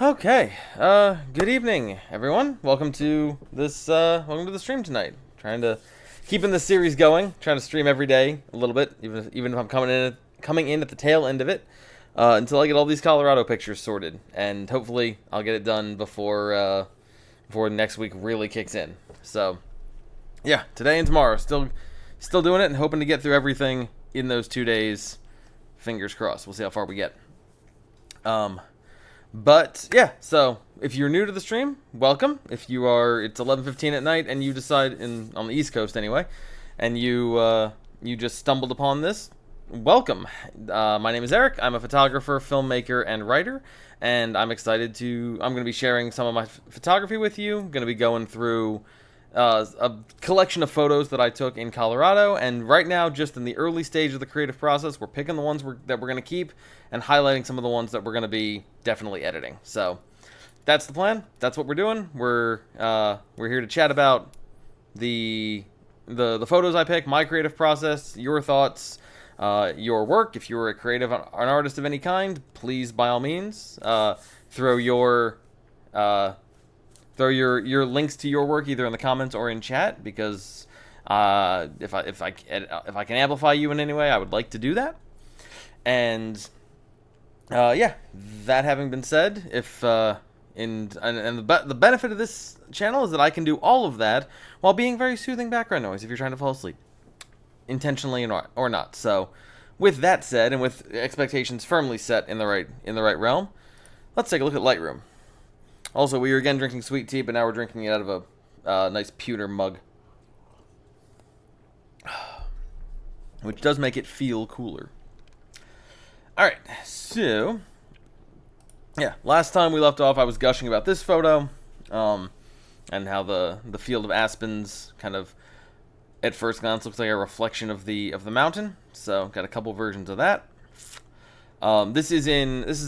Okay, good evening, everyone. Welcome to the stream tonight. Trying to keeping the series going. Trying to stream every day a little bit, even if I'm coming in at the tail end of it, until I get all these Colorado pictures sorted, and hopefully I'll get it done before next week really kicks in. So, yeah, today and tomorrow, still doing it and hoping to get through everything in those 2 days. Fingers crossed. We'll see how far we get. But yeah, so if you're new to the stream, welcome. If you are, it's 11:15 at night, and you decide on the East Coast anyway, and you just stumbled upon this, welcome. My name is Eric. I'm a photographer, filmmaker, and writer, and I'm excited I'm going to be sharing some of my photography with you. I'm going to be going through a collection of photos that I took in Colorado, and right now, just in the early stage of the creative process, we're picking the ones that we're going to keep and highlighting some of the ones that we're going to be definitely editing. So that's the plan. That's what we're doing. We're here to chat about the photos I pick, my creative process, your thoughts, your work. If you're a creative, an artist of any kind, please by all means throw your links to your work either in the comments or in chat, because if I can amplify you in any way, I would like to do that. And yeah, that having been said, the benefit of this channel is that I can do all of that while being very soothing background noise if you're trying to fall asleep, intentionally or not. So, with that said, and with expectations firmly set in the right realm, let's take a look at Lightroom. Also, we were again drinking sweet tea, but now we're drinking it out of a nice pewter mug, which does make it feel cooler. Alright, so, yeah, last time we left off, I was gushing about this photo, and how the field of aspens kind of, at first glance, looks like a reflection of the mountain. So, got a couple versions of that. This is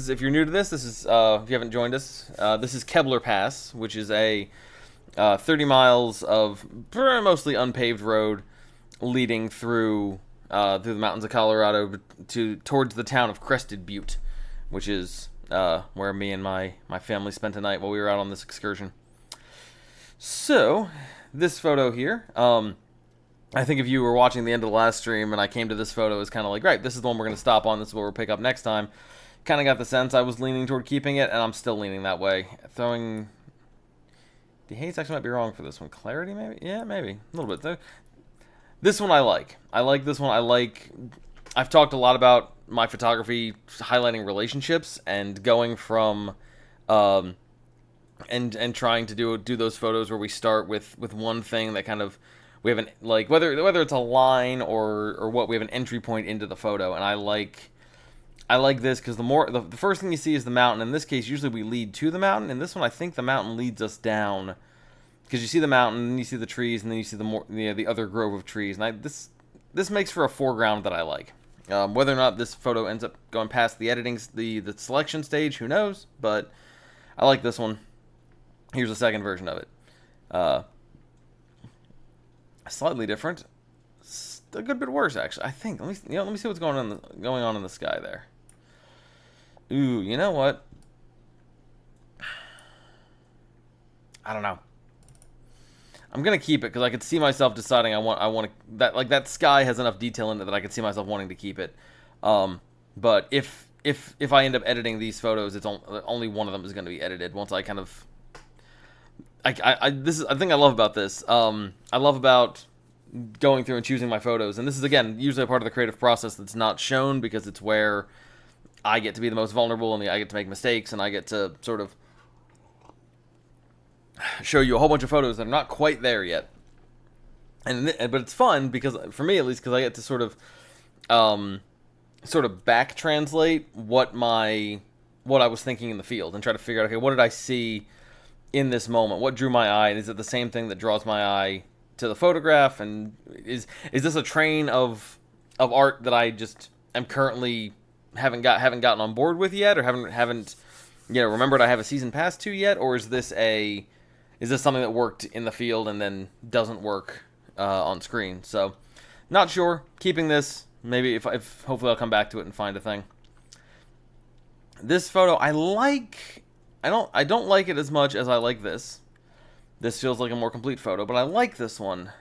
if you're new to this is if you haven't joined us, this is Kebler Pass, which is a 30 miles of mostly unpaved road leading through the mountains of Colorado towards the town of Crested Butte, which is where me and my family spent a night while we were out on this excursion. So, this photo here, I think if you were watching the end of the last stream and I came to this photo, it's kind of like, right, this is the one we're going to stop on, this is what we'll pick up next time. Kind of got the sense I was leaning toward keeping it, and I'm still leaning that way. The haze actually might be wrong for this one. Clarity, maybe? Yeah, maybe. A little bit. This one I like. I like this one. I've talked a lot about my photography highlighting relationships and going from, and trying to do those photos where we start with one thing that kind of, we have whether it's a line or what, we have an entry point into the photo, and I like this because the first thing you see is the mountain. In this case, usually we lead to the mountain. In this one, I think the mountain leads us down, because you see the mountain, and you see the trees, and then you see the other grove of trees. And this makes for a foreground that I like. Whether or not this photo ends up going past the editing, the selection stage, who knows? But I like this one. Here's a second version of it. Slightly different, a good bit worse actually. I think. Let me see what's going on in the sky there. Ooh, you know what? I don't know. I'm gonna keep it because I could see myself deciding I want that sky has enough detail in it that I could see myself wanting to keep it. But if I end up editing these photos, it's only one of them is going to be edited once I kind of. This is, I think I love about this. I love about going through and choosing my photos, and this is again usually a part of the creative process that's not shown, because it's where I get to be the most vulnerable, and I get to make mistakes, and I get to sort of show you a whole bunch of photos that are not quite there yet. But it's fun because, for me at least, because I get to sort of back translate what I was thinking in the field and try to figure out, okay, what did I see in this moment? What drew my eye? And is it the same thing that draws my eye to the photograph? And is this a train of art that I just am currently haven't gotten on board with yet, or haven't remembered I have a season pass to yet? Or is this something that worked in the field and then doesn't work on screen? So, not sure. Keeping this. Maybe if hopefully I'll come back to it and find a thing. This photo I like I don't like it as much as I like this. This feels like a more complete photo, but I like this one.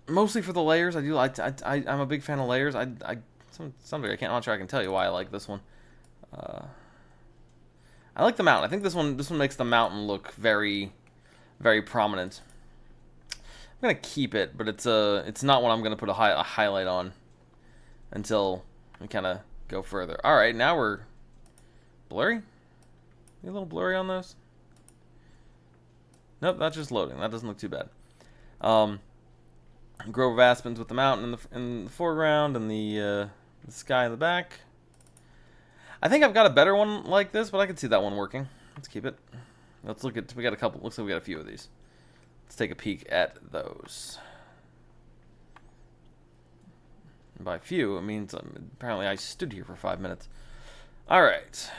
Mostly for the layers. I'm a big fan of layers. Someday I'm not sure I can tell you why I like this one. I like the mountain. I think this one makes the mountain look very, very prominent. I'm gonna keep it, but it's not one I'm gonna put a highlight on until we kind of go further. All right, now we're blurry. A little blurry on those. Nope, that's just loading. That doesn't look too bad. Grove of aspens with the mountain in the foreground and the sky in the back. I think I've got a better one like this, but I can see that one working. Let's keep it. Let's look at. We got a couple. Looks like we got a few of these. Let's take a peek at those. And by few, it means apparently I stood here for 5 minutes. All right.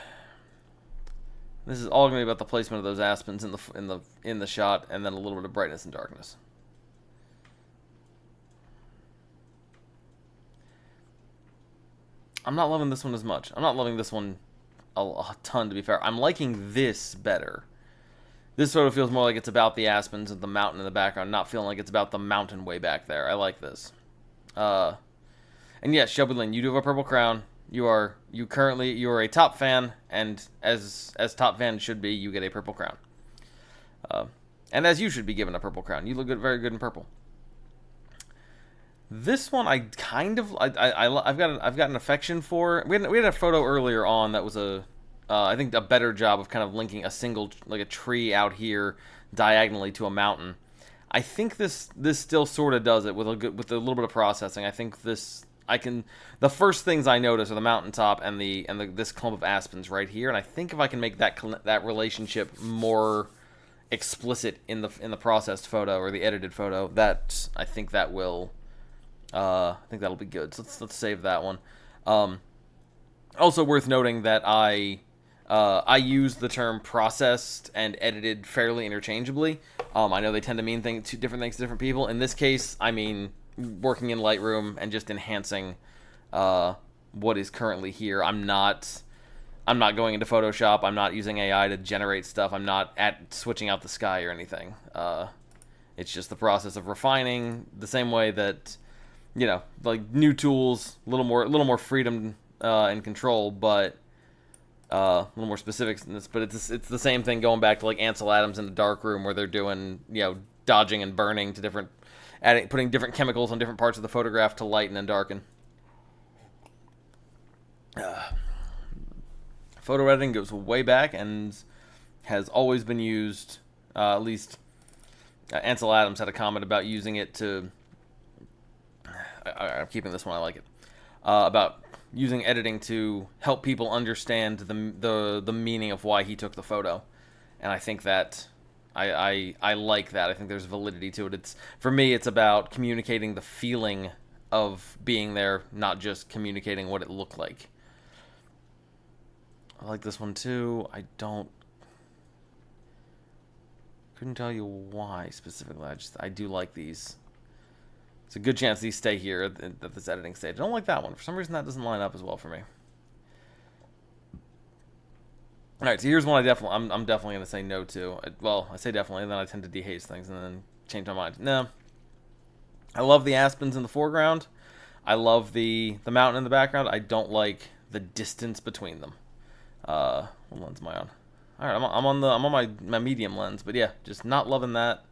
This is all going to be about the placement of those aspens in the shot, and then a little bit of brightness and darkness. I'm not loving this one as much. I'm not loving this one a ton, to be fair. I'm liking this better. This sort of feels more like it's about the aspens and the mountain in the background, not feeling like it's about the mountain way back there. I like this. And yes, Shelby Lynn, you do have a purple crown. You are a top fan, and as top fan should be, you get a purple crown. And as you should be given a purple crown. You look good, very good in purple. This one I've got an affection for. We had a photo earlier on that was I think a better job of kind of linking a single, like a tree out here diagonally to a mountain. I think this still sort of does it with a little bit of processing. I think the first things I notice are the mountaintop and this clump of aspens right here, and I think if I can make that relationship more explicit in the processed photo or the edited photo, I think that will. I think that'll be good. So let's save that one. Also worth noting that I use the term processed and edited fairly interchangeably. I know they tend to mean two different things to different people. In this case, I mean working in Lightroom and just enhancing what is currently here. I'm not going into Photoshop. I'm not using AI to generate stuff. I'm not switching out the sky or anything. It's just the process of refining, the same way that, like new tools, a little more freedom and control, but a little more specifics in this. But it's the same thing going back to like Ansel Adams in the darkroom, where they're doing dodging and burning to putting different chemicals on different parts of the photograph to lighten and darken. Photo editing goes way back and has always been used. At least Ansel Adams had a comment about using it to. I'm keeping this one. I like it. About using editing to help people understand the meaning of why he took the photo, and I think that I like that. I think there's validity to it. For me, it's about communicating the feeling of being there, not just communicating what it looked like. I like this one too. Couldn't tell you why specifically. I do like these. It's a good chance these stay here at this editing stage. I don't like that one. For some reason, that doesn't line up as well for me. All right, so here's one I'm definitely going to say no to. I say definitely, and then I tend to dehaze things and then change my mind. No. I love the aspens in the foreground. I love the mountain in the background. I don't like the distance between them. What lens am I on? All right, I'm on my medium lens, but yeah, just not loving that.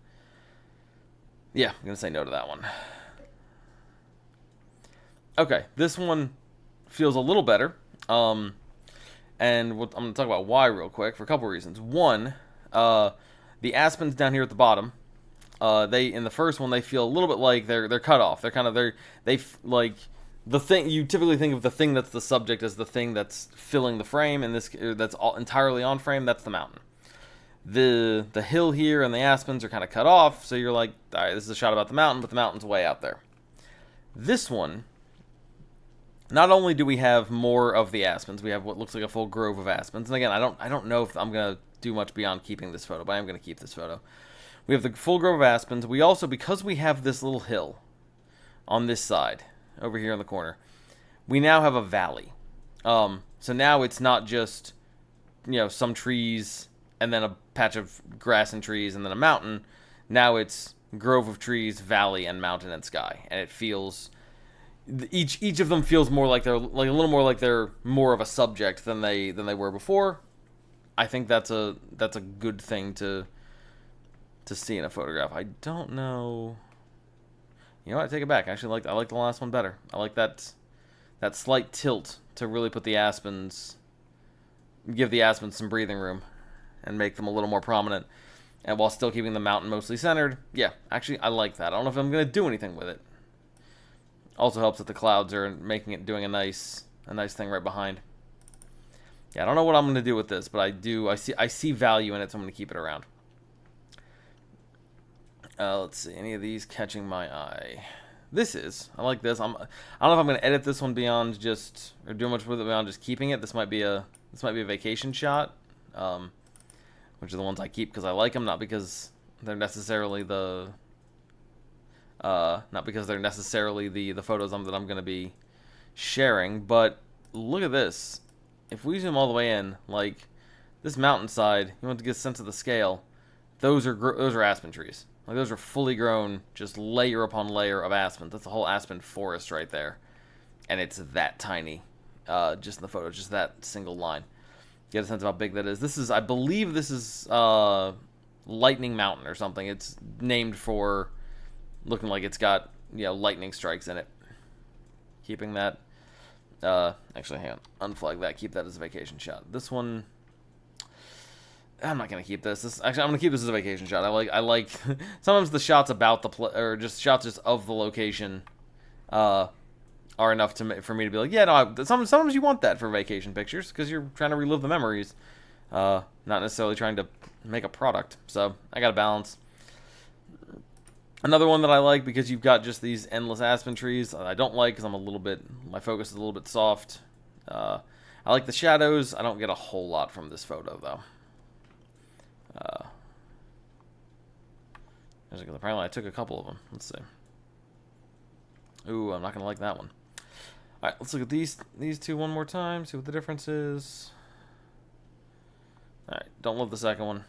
Yeah, I'm going to say no to that one. Okay, this one feels a little better, and I'm going to talk about why real quick for a couple reasons. One, the aspens down here at the bottom, in the first one they feel a little bit like they're cut off. They like the thing you typically think of the thing that's the subject as the thing that's filling the frame, and that's all entirely on frame. That's the mountain. The hill here and the aspens are kind of cut off, so you're like, all right, this is a shot about the mountain, but the mountain's way out there. This one. Not only do we have more of the aspens, we have what looks like a full grove of aspens. And again, I don't know if I'm going to do much beyond keeping this photo, but I am going to keep this photo. We have the full grove of aspens. We also, because we have this little hill on this side, over here in the corner, we now have a valley. So now it's not just some trees and then a patch of grass and trees and then a mountain. Now it's grove of trees, valley, and mountain and sky, and it feels each of them feels more like they're like a little more like they're more of a subject than they were before. I think that's a good thing to see in a photograph. I don't know. You know what? I take it back. Actually, I like the last one better. I like that slight tilt to really put the aspens, give the aspens some breathing room, and make them a little more prominent, and while still keeping the mountain mostly centered. Yeah, actually, I like that. I don't know if I'm gonna do anything with it. Also helps that the clouds are doing a nice thing right behind. Yeah, I don't know what I'm gonna do with this, but I see value in it, so I'm gonna keep it around. Let's see, any of these catching my eye? I like this. I don't know if I'm gonna edit this one beyond just, or do much with it beyond just keeping it. This might be a vacation shot, which are the ones I keep because I like them, not because they're necessarily the photos that I'm gonna be sharing. But look at this. If we zoom all the way in, like this mountainside, you want to get a sense of the scale. Those are aspen trees. Like those are fully grown, just layer upon layer of aspens. That's the whole aspen forest right there, and it's that tiny, just in the photo, just that single line. Get a sense of how big that is. I believe this is Lightning Mountain or something. It's named for looking like it's got lightning strikes in it. Keeping that. Actually, hang on. Unflag that. Keep that as a vacation shot. This one. I'm not gonna keep this. Actually, I'm gonna keep this as a vacation shot. I like sometimes the shots about or just shots just of the location, are enough for me to be like, yeah, no. Sometimes you want that for vacation pictures because you're trying to relive the memories, not necessarily trying to make a product. So I got to balance. Another one that I like because you've got just these endless aspen trees. I don't like because my focus is a little bit soft. I like the shadows. I don't get a whole lot from this photo though. Apparently I took a couple of them. Let's see. Ooh, I'm not gonna like that one. All right, let's look at these two one more time. See what the difference is. All right, don't love the second one.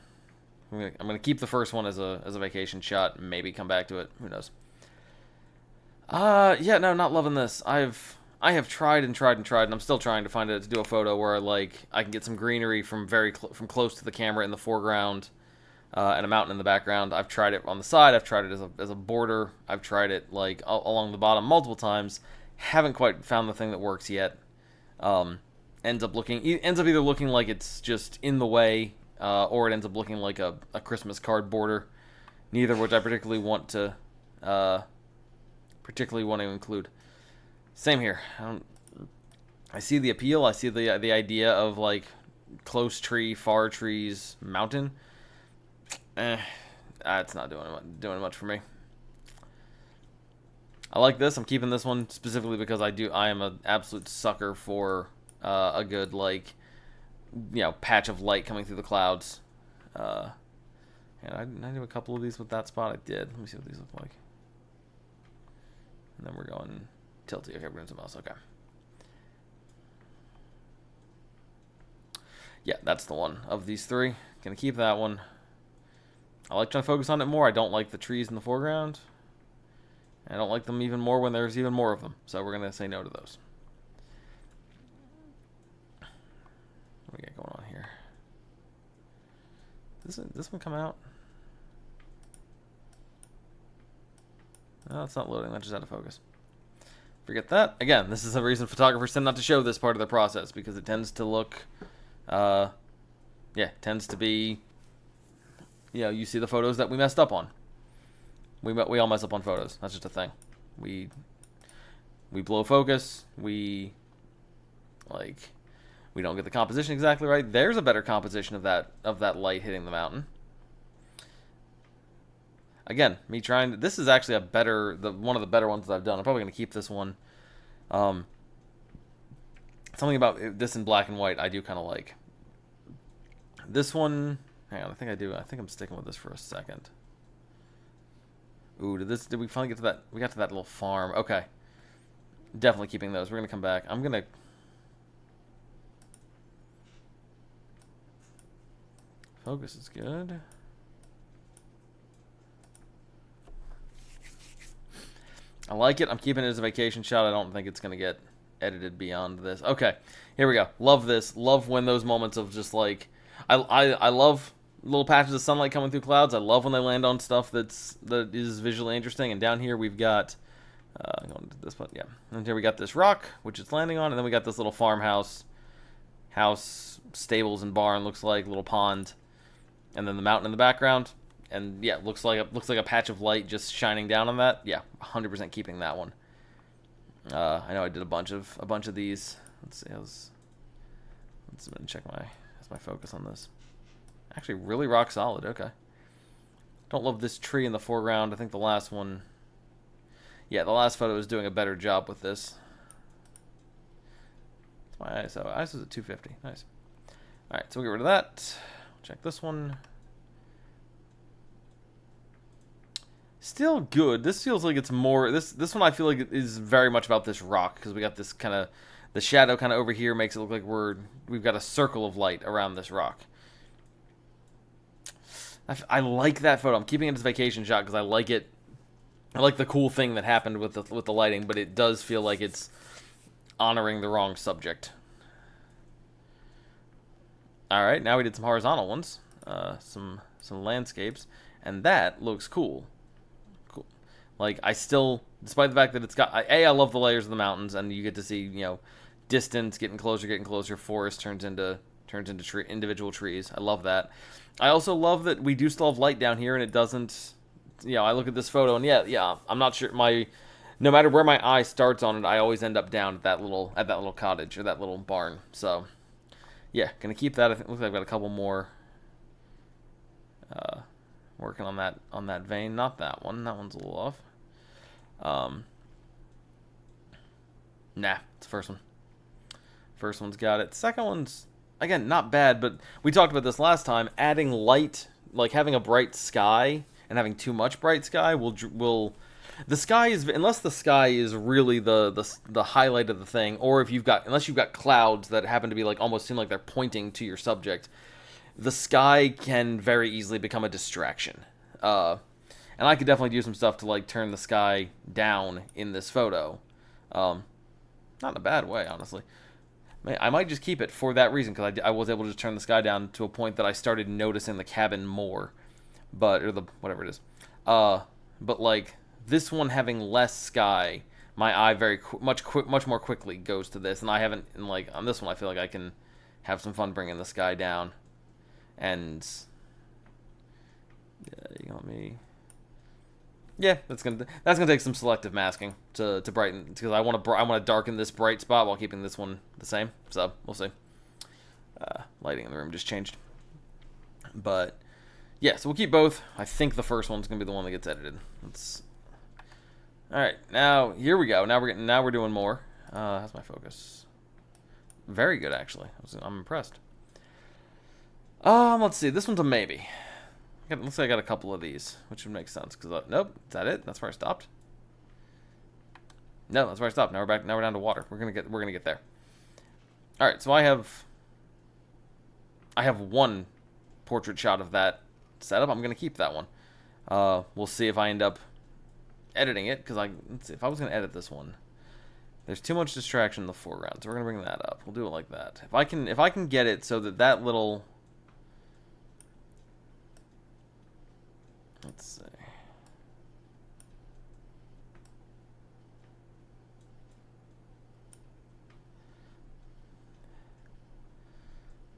I'm gonna keep the first one as a vacation shot. Maybe come back to it. Who knows? Yeah, no, not loving this. I have tried and tried and tried, and I'm still trying to do a photo where I can get some greenery from from close to the camera in the foreground, and a mountain in the background. I've tried it on the side. I've tried it as a border. I've tried it along the bottom multiple times. Haven't quite found the thing that works yet. Ends up either looking like it's just in the way, or it ends up looking like a Christmas card border. Neither of which I particularly want to include. Same here. I see the appeal. I see the idea of close tree, far trees, mountain. It's not doing much for me. I like this. I'm keeping this one specifically because I am an absolute sucker for a good patch of light coming through the clouds. And I do a couple of these with that spot. I did. Let me see what these look like. And then we're going tilty. Okay, we're doing something else. Okay. Yeah, that's the one of these three. Gonna keep that one. I like trying to focus on it more. I don't like the trees in the foreground. I don't like them even more when there's even more of them. So we're gonna say no to those. What do we got going on here? This one come out? No, it's not loading. That's just out of focus. Forget that. Again, this is a reason photographers tend not to show this part of the process because it tends to look, tends to be, you see the photos that we messed up on. We all mess up on photos. That's just a thing. We blow focus. We don't get the composition exactly right. There's a better composition of that light hitting the mountain. Again, this is actually one of the better ones that I've done. I'm probably going to keep this one. Something about this in black and white I do kind of like. This one, hang on, I think I do. I think I'm sticking with this for a second. Ooh, did we finally get to that? We got to that little farm. Okay. Definitely keeping those. We're going to come back. I'm going to... Focus is good. I like it. I'm keeping it as a vacation shot. I don't think it's going to get edited beyond this. Okay, here we go. Love this. Love when those moments of just like... I love little patches of sunlight coming through clouds. I love when they land on stuff that is visually interesting. And down here we've got... going to this one, yeah. And here we got this rock, which it's landing on. And then we got this little farmhouse. House, stables, and barn. Looks like little pond. And then the mountain in the background. And yeah, looks like a patch of light just shining down on that. Yeah, 100% keeping that one. I know I did a bunch of these. Let's see. Let's check my focus on this. Actually, really rock solid. Okay. Don't love this tree in the foreground. I think the last one. Yeah, the last photo is doing a better job with this. It's my ISO. ISO's at 250. Nice. All right, so we'll get rid of that. Check this one. Still good. This feels like it's more... This one I feel like it is very much about this rock, because we got this kind of... The shadow kind of over here makes it look like we've got a circle of light around this rock. I like that photo. I'm keeping it as a vacation shot because I like it. I like the cool thing that happened with the lighting, but it does feel like it's honoring the wrong subject. All right, now we did some horizontal ones, some landscapes, and that looks cool. Like, I still, despite the fact that it's got, I love the layers of the mountains, and you get to see, you know, distance, getting closer, forest turns into individual trees. I love that. I also love that we do still have light down here, and it doesn't, you know, I look at this photo, and yeah, I'm not sure, no matter where my eye starts on it, I always end up down at that little cottage, or that little barn. So, yeah, gonna keep that. I think, looks like I've got a couple more, working on that vein. Not that one. That one's a little off. Nah, it's the first one. First one's got it. Second one's, again, not bad, but we talked about this last time. Adding light, like having a bright sky and having too much bright sky will the sky is, unless the sky is really the highlight of the thing, or unless you've got clouds that happen to be like almost seem like they're pointing to your subject, the sky can very easily become a distraction. And I could definitely do some stuff to like turn the sky down in this photo. Not in a bad way, honestly. I might just keep it for that reason, because I was able to just turn the sky down to a point that I started noticing the cabin more. Or whatever it is. But like, this one having less sky, my eye much more quickly goes to this. And I haven't, and like, on this one, I feel like I can have some fun bringing the sky down. And yeah, you got me. Yeah, that's gonna take some selective masking to brighten, because I want to darken this bright spot while keeping this one the same. So we'll see. Lighting in the room just changed, but yeah, so we'll keep both. I think the first one's gonna be the one that gets edited. All right. Now here we go. Now we're doing more. How's my focus? Very good, actually. I'm impressed. Let's see. This one's a maybe. Looks like I got a couple of these, which would make sense. Because nope, is that it? That's where I stopped. No, that's where I stopped. Now we're back. Now we're down to water. We're gonna get there. All right. So I have one portrait shot of that setup. I'm gonna keep that one. We'll see if I end up editing it, because let's see, if I was gonna edit this one, there's too much distraction in the foreground, so we're gonna bring that up. We'll do it like that. If I can get it so that little, let's see.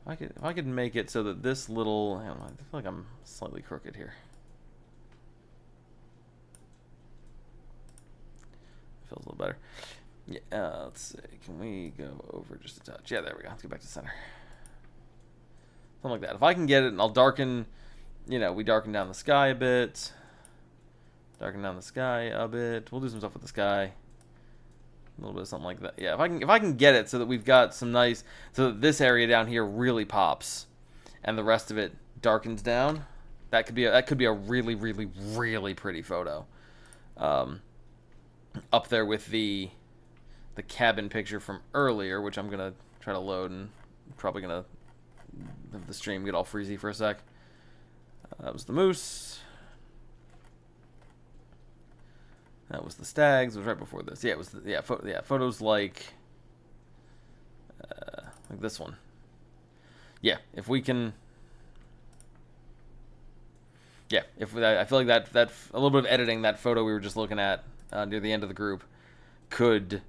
If I could make it so that this little, I don't know, I feel like I'm slightly crooked here. Feels a little better. Yeah, let's see. Can we go over just a touch? Yeah, there we go. Let's get back to center. Something like that. If I can get it, and I'll darken, we darken down the sky a bit. Darken down the sky a bit. We'll do some stuff with the sky. A little bit of something like that. Yeah, if I can get it so that we've got some nice, so that this area down here really pops, and the rest of it darkens down, that could be a really, really, really pretty photo. Up there with the cabin picture from earlier, which I'm gonna try to load, and probably gonna have the stream get all freezy for a sec. That was the moose. That was the stags. It was right before this. Yeah, it was photos like this one. Yeah, if we can. Yeah, I feel like that a little bit of editing, that photo we were just looking at near the end of the group could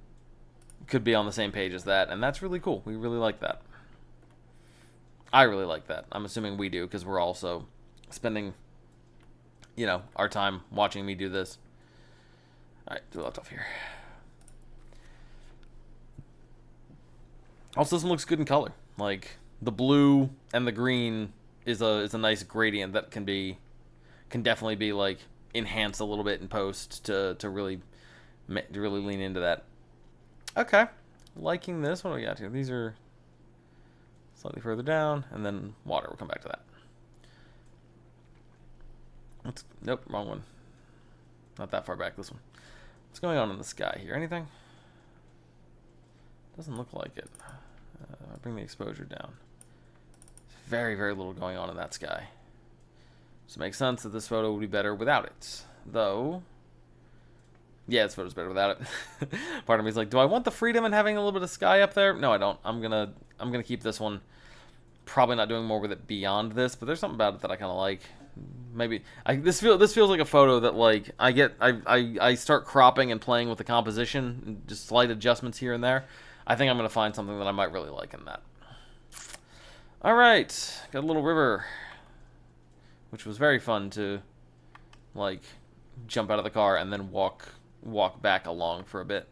be on the same page as that, and that's really cool. We really like that. I really like that. I'm assuming we do, because we're also spending, our time watching me do this. All right, do left off here. Also, this one looks good in color. Like the blue and the green is a nice gradient that can definitely be like enhanced a little bit in post to really lean into that. Okay, liking this. What do we got here? These are slightly further down, and then water. We'll come back to that. Nope, wrong one. Not that far back. This one. What's going on in the sky here? Anything? Doesn't look like it. Bring the exposure down. Very, very little going on in that sky. So it makes sense that this photo would be better without it. Though, yeah, this photo's better without it. Part of me is like, do I want the freedom and having a little bit of sky up there? No, I don't. I'm gonna keep this one. Probably not doing more with it beyond this, but there's something about it that I kind of like. Maybe this feels like a photo that like I start cropping and playing with the composition, and just slight adjustments here and there. I think I'm gonna find something that I might really like in that. All right, got a little river, which was very fun to like jump out of the car and then walk back along for a bit.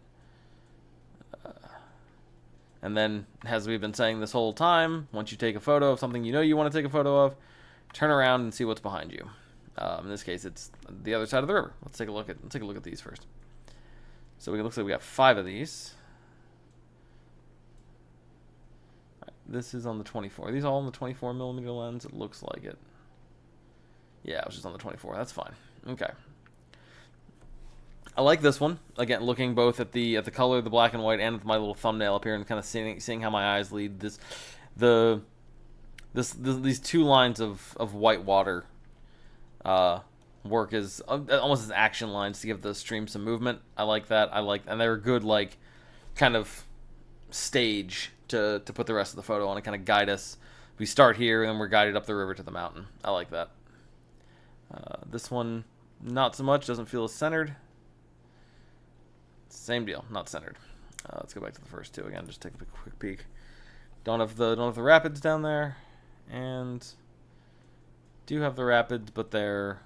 And then, as we've been saying this whole time, once you take a photo of something you want to take a photo of, turn around and see what's behind you. In this case, it's the other side of the river. Let's take a look at these first. So it looks like we got 5 of these. Right, this is on the 24. Are these all on the 24mm lens? It looks like it. Yeah, it was just on the 24. That's fine. Okay. I like this one. Again, looking both at the color, the black and white, and at my little thumbnail up here, and kind of seeing how my eyes lead. These 2 lines of white water work as almost as action lines to give the stream some movement. I like that. And they're a good like kind of stage to put the rest of the photo on and kind of guide us. We start here and then we're guided up the river to the mountain. I like that. This one, not so much. Doesn't feel as centered. Same deal, not centered. Let's go back to the first 2 again. Just take a quick peek. Don't have the rapids down there, and do have the rapids, but they're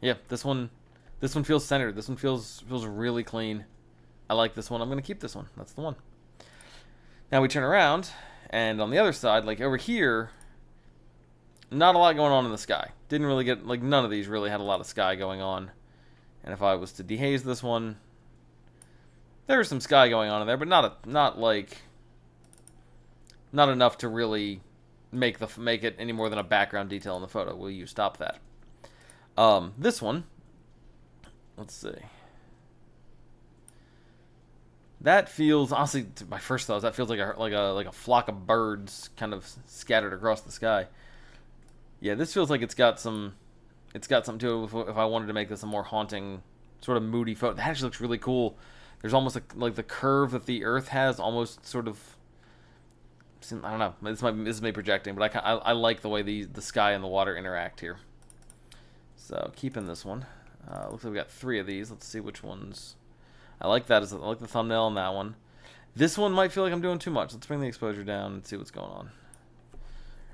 This one feels centered. This one feels really clean. I like this one. I'm gonna keep this one. That's the one. Now we turn around, and on the other side, like over here, not a lot going on in the sky. Didn't really get, like, none of these really had a lot of sky going on. And if I was to dehaze this one, there's some sky going on in there, but not enough to really make it any more than a background detail in the photo. Will you stop that? This one, let's see. That feels, honestly, my first thought is that feels like a flock of birds kind of scattered across the sky. Yeah, this feels like it's got something to it. If I wanted to make this a more haunting, sort of moody photo, that actually looks really cool. There's almost like the curve that the Earth has, almost sort of. I don't know. This is me projecting, but I like the way the sky and the water interact here. So keeping this one. Looks like we got 3 of these. Let's see which ones. I like that. I like the thumbnail on that one. This one might feel like I'm doing too much. Let's bring the exposure down and see what's going on.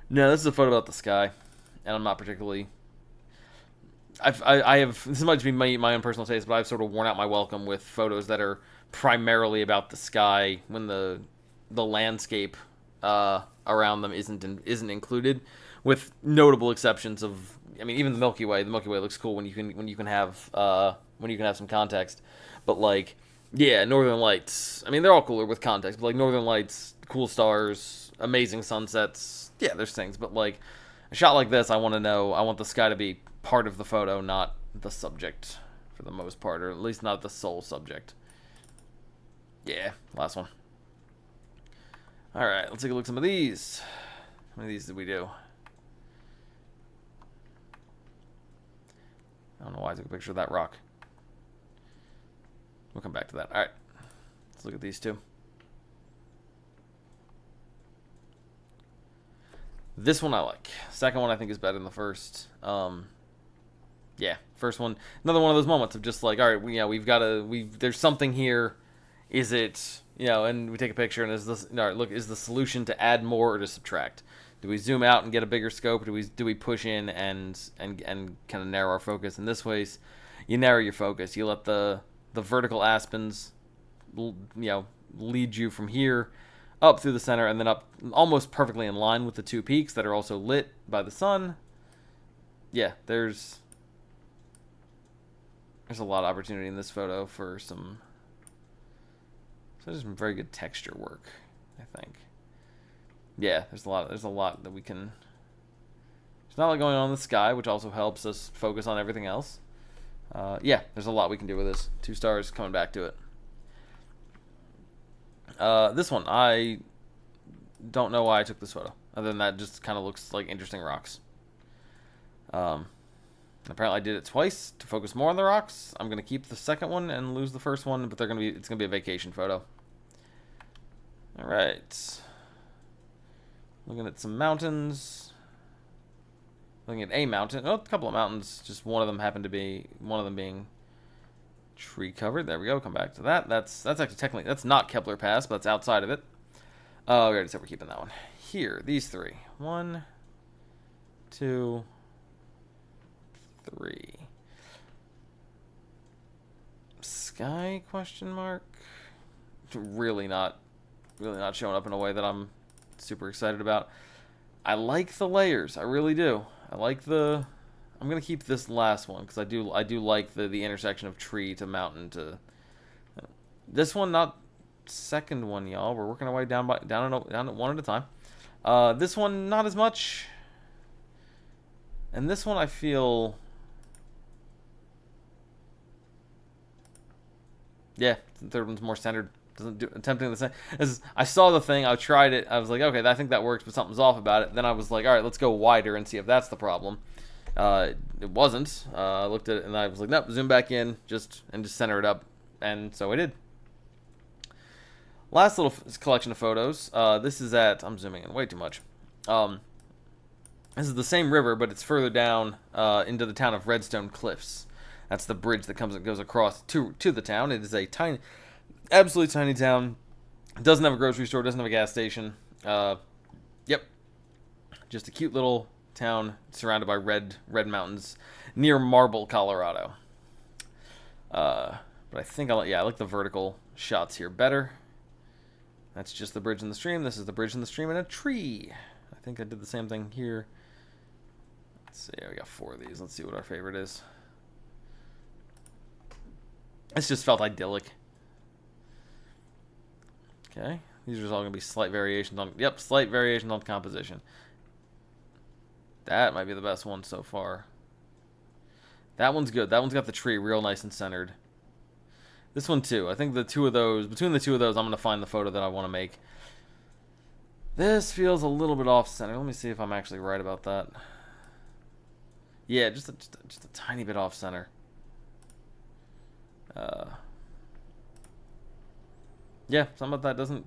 No, this is a photo about the sky, and I'm not particularly. I have, this might be my own personal taste, but I've sort of worn out my welcome with photos that are primarily about the sky when the landscape around them isn't included, with notable exceptions of, I mean, even the Milky Way. The Milky Way looks cool when you can have some context, but like, yeah, Northern Lights. I mean, they're all cooler with context, but like Northern Lights, cool stars, amazing sunsets. Yeah, there's things, but like a shot like this, I want the sky to be part of the photo, not the subject for the most part, or at least not the sole subject. Yeah, last one. All right, let's take a look at some of these. How many of these did we do? I don't know why I took a picture of that rock. We'll come back to that. All right. Let's look at these two. This one I like. Second one I think is better than the first. Yeah, first one. Another one of those moments of just like, all right, we've got to. There's something here. Is it, and we take a picture and is this, all right, look, is the solution to add more or to subtract? Do we zoom out and get a bigger scope? Do we push in and kind of narrow our focus? In this case, you narrow your focus. You let the vertical aspens, lead you from here up through the center and then up almost perfectly in line with the two peaks that are also lit by the sun. Yeah, there's a lot of opportunity in this photo for some very good texture work, I think. Yeah, there's a lot that we can. There's not a lot going on in the sky, which also helps us focus on everything else. Yeah, there's a lot we can do with this. 2 stars, coming back to it. This one, I don't know why I took this photo. Other than that, just kind of looks like interesting rocks. Apparently I did it twice to focus more on the rocks. I'm gonna keep the second one and lose the first one, but it's gonna be a vacation photo. All right. Looking at some mountains. Looking at a mountain. Oh, a couple of mountains. Just one of them happened to be being tree covered. There we go. Come back to that. That's actually technically that's not Kepler Pass, but it's outside of it. Oh, we already said we're keeping that one. Here, these 3. 1, 2, 3. Sky question mark? Really not showing up in a way that I'm super excited about. I like the layers. I really do. I'm gonna keep this last one because I do like the intersection of tree to mountain to. This one, not second one, y'all. We're working our way down one at a time. This one, not as much. And this one, I feel. Yeah, the third one's more centered. Attempting the same. As I saw the thing, I tried it. I was like, okay, I think that works, but something's off about it. Then I was like, all right, let's go wider and see if that's the problem. It wasn't. I looked at it and I was like, nope, zoom back in, just center it up, and so I did. Last little collection of photos. This is I'm zooming in way too much. This is the same river, but it's further down into the town of Redstone Cliffs. That's the bridge that goes across to the town. It is a absolutely tiny town. Doesn't have a grocery store. Doesn't have a gas station. Yep, just a cute little town surrounded by red mountains near Marble, Colorado. But I think I like the vertical shots here better. That's just the bridge in the stream. This is the bridge in the stream and a tree. I think I did the same thing here. Let's see. We got 4 of these. Let's see what our favorite is. This just felt idyllic. Okay, these are all going to be slight variations on. Yep, slight variations on composition. That might be the best one so far. That one's good. That one's got the tree real nice and centered. This one too. I think between the two of those, I'm going to find the photo that I want to make. This feels a little bit off center. Let me see if I'm actually right about that. Yeah, just a tiny bit off center. Yeah, some of that doesn't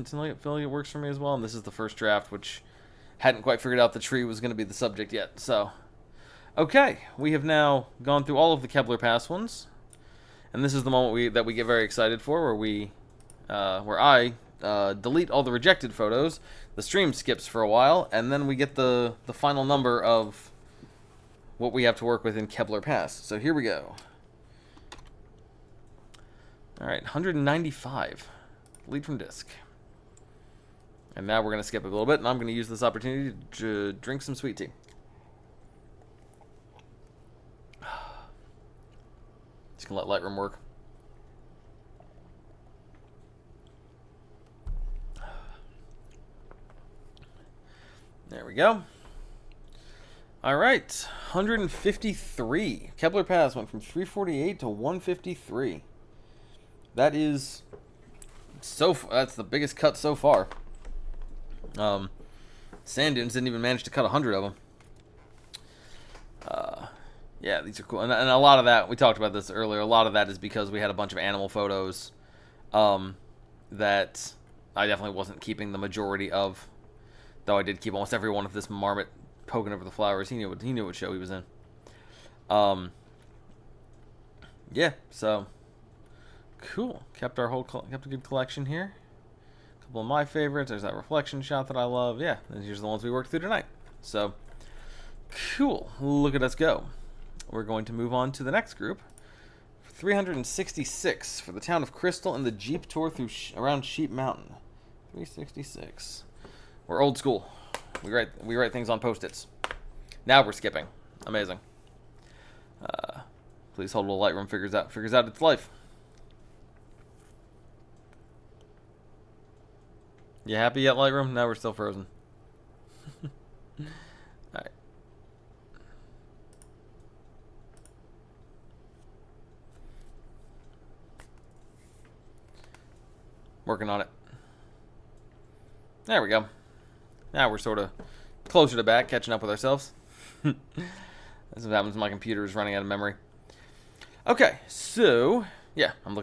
feel like it works for me as well. And this is the first draft, which hadn't quite figured out the tree was going to be the subject yet. So, okay, we have now gone through all of the Kepler Pass ones, and this is the moment that we get very excited for, where I delete all the rejected photos. The stream skips for a while, and then we get the final number of what we have to work with in Kepler Pass. So here we go. All right, 195. Lead from disk. And now we're going to skip a little bit, and I'm going to use this opportunity to drink some sweet tea. Just going to let Lightroom work. There we go. All right, 153. Kepler Pass went from 348 to 153. That's the biggest cut so far. Sand dunes didn't even manage to cut 100 of them. Yeah, these are cool. And a lot of that, we talked about this earlier, a lot of that is because we had a bunch of animal photos that I definitely wasn't keeping the majority of. Though I did keep almost every one of this marmot poking over the flowers. He knew what show he was in. Yeah, so cool. Kept a good collection here. A couple of my favorites. There's that reflection shot that I love. Yeah, and here's the ones we worked through tonight. So cool. Look at us go. We're going to move on to the next group. 366 for the town of Crystal and the Jeep tour through around Sheep Mountain. 366. We're old school. We write things on Post-its. Now we're skipping. Amazing. Please hold while Lightroom figures out its life. You happy yet, Lightroom? Now we're still frozen. Alright. Working on it. There we go. Now we're sort of closer to back, catching up with ourselves. That's what happens when my computer is running out of memory. Okay, so yeah, I'm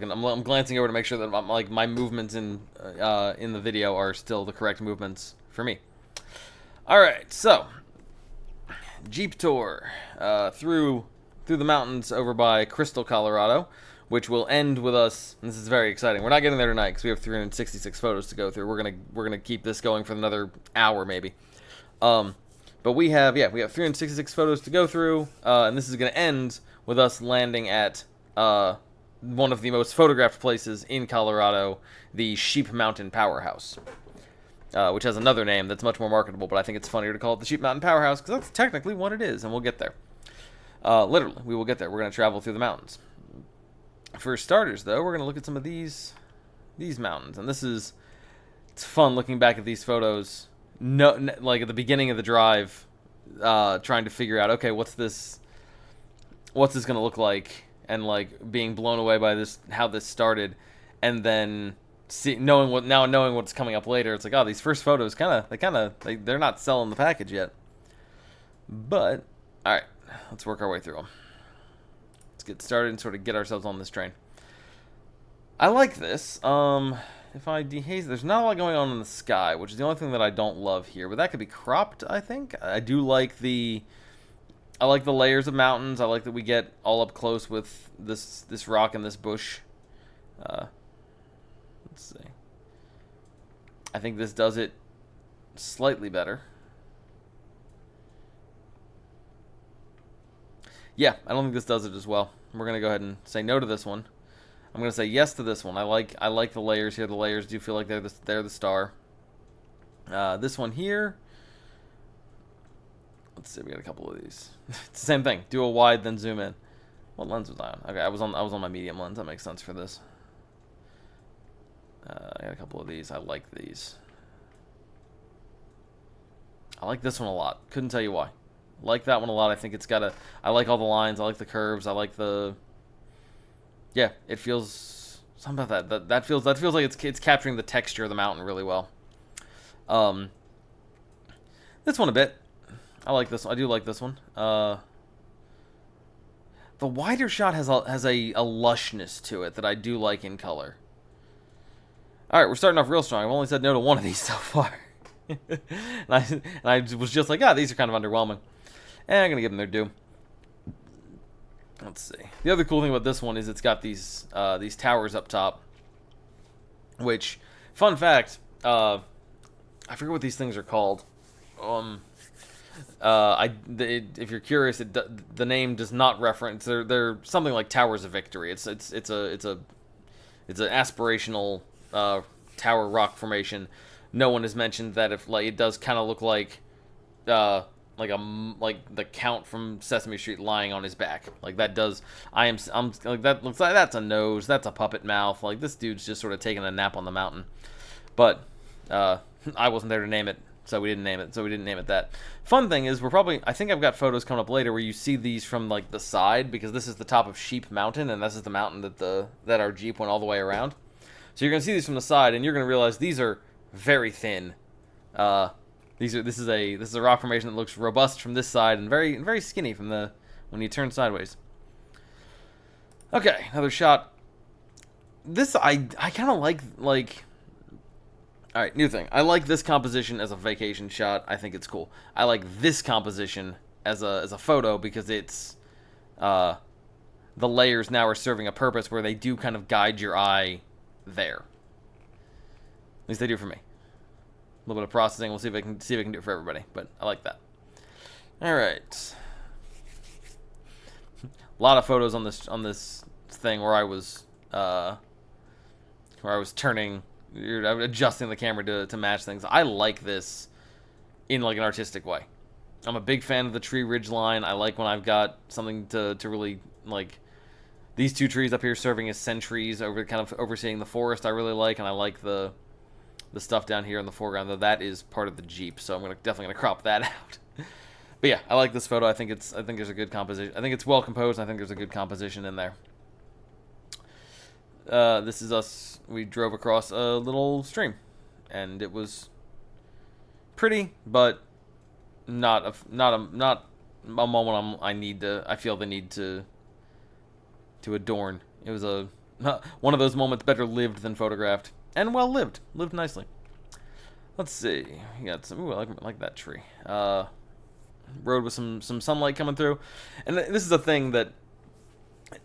glancing over to make sure that my movements in the video are still the correct movements for me. All right, so Jeep tour through the mountains over by Crystal, Colorado, which will end with us. And this is very exciting. We're not getting there tonight because we have 366 photos to go through. We're gonna keep this going for another hour maybe. But we have 366 photos to go through, and this is gonna end with us landing at one of the most photographed places in Colorado, the Sheep Mountain Powerhouse, which has another name that's much more marketable, but I think it's funnier to call it the Sheep Mountain Powerhouse because that's technically what it is, and we'll get there. Literally, we will get there. We're gonna travel through the mountains. For starters, though, we're going to look at some of these mountains. And it's fun looking back at these photos, like at the beginning of the drive, trying to figure out, okay, what's this going to look like? And like being blown away by how this started. And then knowing what's coming up later, it's like, oh, these first photos they're not selling the package yet. But, all right, let's work our way through them. Let's get started and sort of get ourselves on this train. I like this. If I dehaze, there's not a lot going on in the sky, which is the only thing that I don't love here. But that could be cropped, I think. I do like the layers of mountains. I like that we get all up close with this rock and this bush. Let's see. I think this does it slightly better. Yeah, I don't think this does it as well. We're going to go ahead and say no to this one. I'm going to say yes to this one. I like the layers here. The layers do feel like they're the star. This one here. Let's see, we got a couple of these. It's the same thing. Do a wide, then zoom in. What lens was I on? Okay, I was on my medium lens. That makes sense for this. I got a couple of these. I like these. I like this one a lot. Couldn't tell you why. Like that one a lot. I think it's got a... I like all the lines. I like the curves. I like the... Yeah, it feels... Something about that. That feels like it's capturing the texture of the mountain really well. This one a bit. I like this one. I do like this one. The wider shot has a lushness to it that I do like in color. Alright, we're starting off real strong. I've only said no to one of these so far. and I was just like, these are kind of underwhelming. And I'm going to give them their due. Let's see. The other cool thing about this one is it's got these towers up top. Which, fun fact, I forget what these things are called. If you're curious, the name does not reference. They're something like Towers of Victory. It's an aspirational tower rock formation. No one has mentioned that if it does kind of look like the Count from Sesame Street lying on his back. Like that does. That looks like that's a nose. That's a puppet mouth. Like this dude's just sort of taking a nap on the mountain. But I wasn't there to name it. So we didn't name it. So we didn't name it that. Fun thing is, I think I've got photos coming up later where you see these from like the side, because this is the top of Sheep Mountain, and this is the mountain that our Jeep went all the way around. So you're gonna see these from the side, and you're gonna realize these are very thin. These This is a rock formation that looks robust from this side and very skinny from the when you turn sideways. Okay, another shot. This I kind of like. All right, new thing. I like this composition as a vacation shot. I think it's cool. I like this composition as a photo because it's the layers now are serving a purpose where they do kind of guide your eye there. At least they do for me. A little bit of processing. We'll see if I can do it for everybody. But I like that. All right. A lot of photos on this thing where I was turning. Adjusting the camera to match things. I like this in like an artistic way. I'm a big fan of the tree ridge line. I like when I've got something to really like. These two trees up here serving as sentries over kind of overseeing the forest. I really like, and I like the stuff down here in the foreground. Though that is part of the Jeep, so I'm definitely gonna crop that out. But yeah, I like this photo. I think there's a good composition. I think it's well composed. I think there's a good composition in there. This is us. We drove across a little stream, and it was pretty, but not a moment I feel the need to adorn. It was one of those moments better lived than photographed, and well lived nicely. Let's see. You got some. Ooh, I like that tree. Road with some sunlight coming through, and this is a thing that.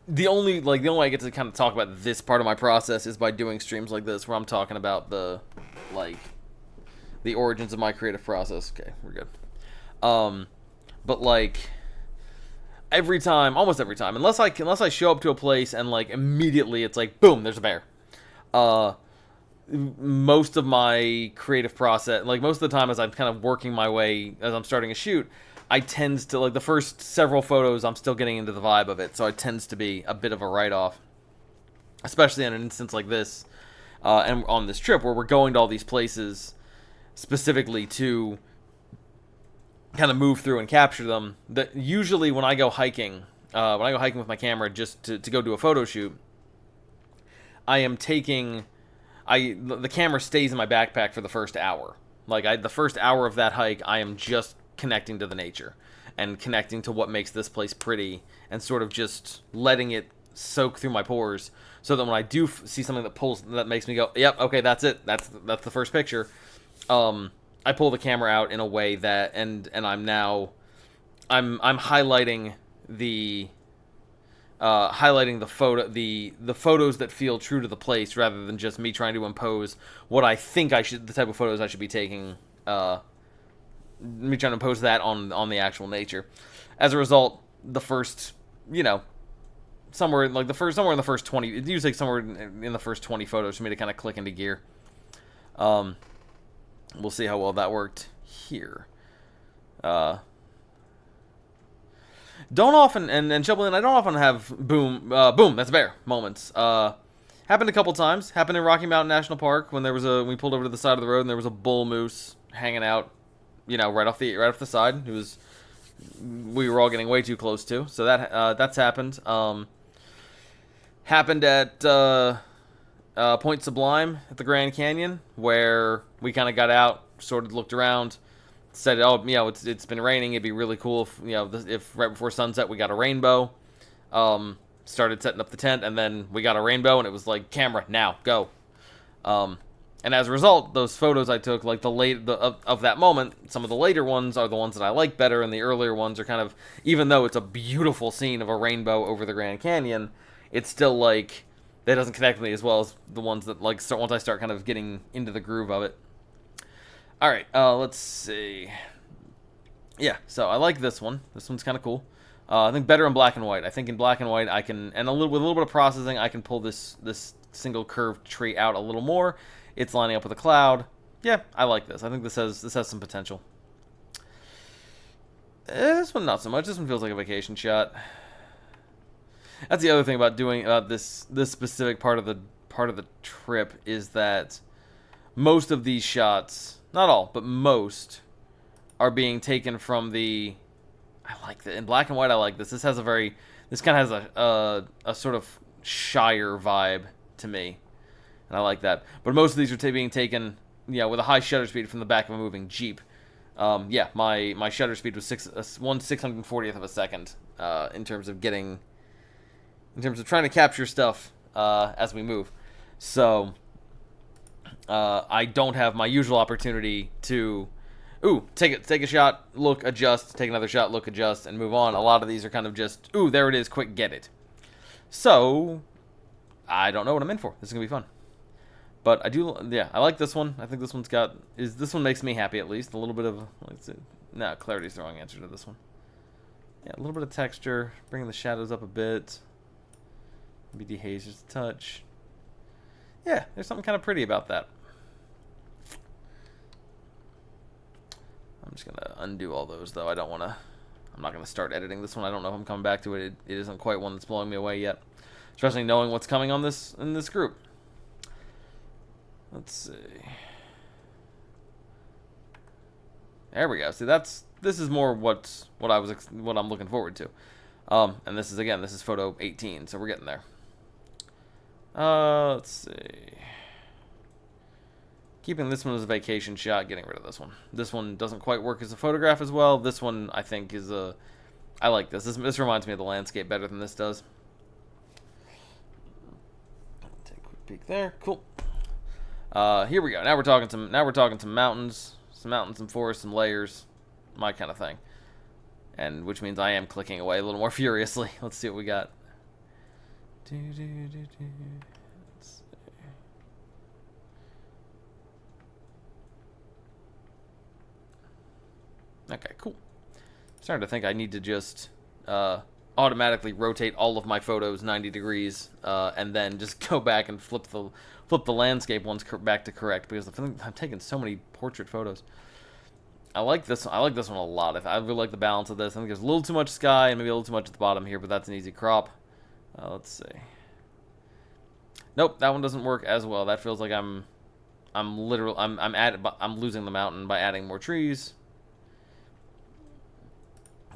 The only way I get to kind of talk about this part of my process is by doing streams like this, where I'm talking about the origins of my creative process. Okay, we're good. But like almost every time, unless I show up to a place and like immediately it's like boom, there's a bear. Most of my creative process, like most of the time as I'm kind of working my way as I'm starting a shoot. I tends to, like, the first several photos, I'm still getting into the vibe of it, so it tends to be a bit of a write-off. Especially in an instance like this, and on this trip, where we're going to all these places specifically to kind of move through and capture them. That usually when I go hiking with my camera just to go do a photo shoot, I am taking... the camera stays in my backpack for the first hour. Like, the first hour of that hike, I am just... connecting to the nature and connecting to what makes this place pretty and sort of just letting it soak through my pores so that when I do see something that makes me go, yep, okay, that's it, that's the first picture, I pull the camera out in a way that and I'm highlighting the the photos that feel true to the place rather than just me trying to impose what I think the type of photos I should be taking, me trying to impose that on the actual nature. As a result, the first, somewhere in the first 20, it usually takes somewhere in the first 20 photos for me to kind of click into gear. We'll see how well that worked here. Don't often, and Chublin, I don't often have boom, that's a bear moments. Happened a couple times. Happened in Rocky Mountain National Park when we pulled over to the side of the road and there was a bull moose hanging out. Right off the side. We were all getting way too close to. So that's happened. Happened at Point Sublime at the Grand Canyon, where we kind of got out, sort of looked around, said, "Oh, it's been raining. It'd be really cool if right before sunset we got a rainbow." Started setting up the tent, and then we got a rainbow, and it was like, camera now, go. And as a result, those photos I took, like of that moment, some of the later ones are the ones that I like better, and the earlier ones are kind of, even though it's a beautiful scene of a rainbow over the Grand Canyon, it's still like, that doesn't connect with me as well as the ones that, like, once I start kind of getting into the groove of it. Alright, let's see. Yeah, so I like this one. This one's kind of cool. I think better in black and white. I think in black and white I can, and with a little bit of processing, I can pull this single curved tree out a little more. It's lining up with a cloud. Yeah, I like this. I think this has some potential. This one not so much. This one feels like a vacation shot. That's the other thing about doing this specific part of the trip is that most of these shots, not all, but most, are being taken from the. I like that in black and white. I like this. This kind of has a sort of Shire vibe to me. And I like that. But most of these are being taken, with a high shutter speed from the back of a moving Jeep. Yeah, my shutter speed was 1/640th of a second in terms of trying to capture stuff as we move. So I don't have my usual opportunity to take a shot, look, adjust, take another shot, look, adjust, and move on. A lot of these are kind of just, there it is, quick, get it. So I don't know what I'm in for. This is gonna be fun. But I do, yeah, I like this one. I think this one makes me happy at least. A little bit of, let's see, no, clarity's the wrong answer to this one. Yeah, a little bit of texture, bringing the shadows up a bit. Maybe dehaze just a touch. Yeah, there's something kind of pretty about that. I'm just gonna undo all those though. I'm not gonna start editing this one. I don't know if I'm coming back to it. It isn't quite one that's blowing me away yet. Especially knowing what's coming on in this group. Let's see. There we go. See, this is more what I'm looking forward to. And this is photo 18, so we're getting there. Let's see. Keeping this one as a vacation shot, getting rid of this one. This one doesn't quite work as a photograph as well. This one, I think, is I like this. This reminds me of the landscape better than this does. Take a quick peek there. Cool. Here we go. Now we're talking some mountains, some forests, some layers, my kind of thing. And which means I am clicking away a little more furiously. Let's see what we got. Let's see. Okay, cool. Starting to think I need to just automatically rotate all of my photos 90 degrees and then just go back and flip the landscape ones back to correct, because I'm taking so many portrait photos. I like this one a lot. I really like the balance of this. I think there's a little too much sky and maybe a little too much at the bottom here, but that's an easy crop. Let's see. Nope, that one doesn't work as well. That feels like I'm losing the mountain by adding more trees.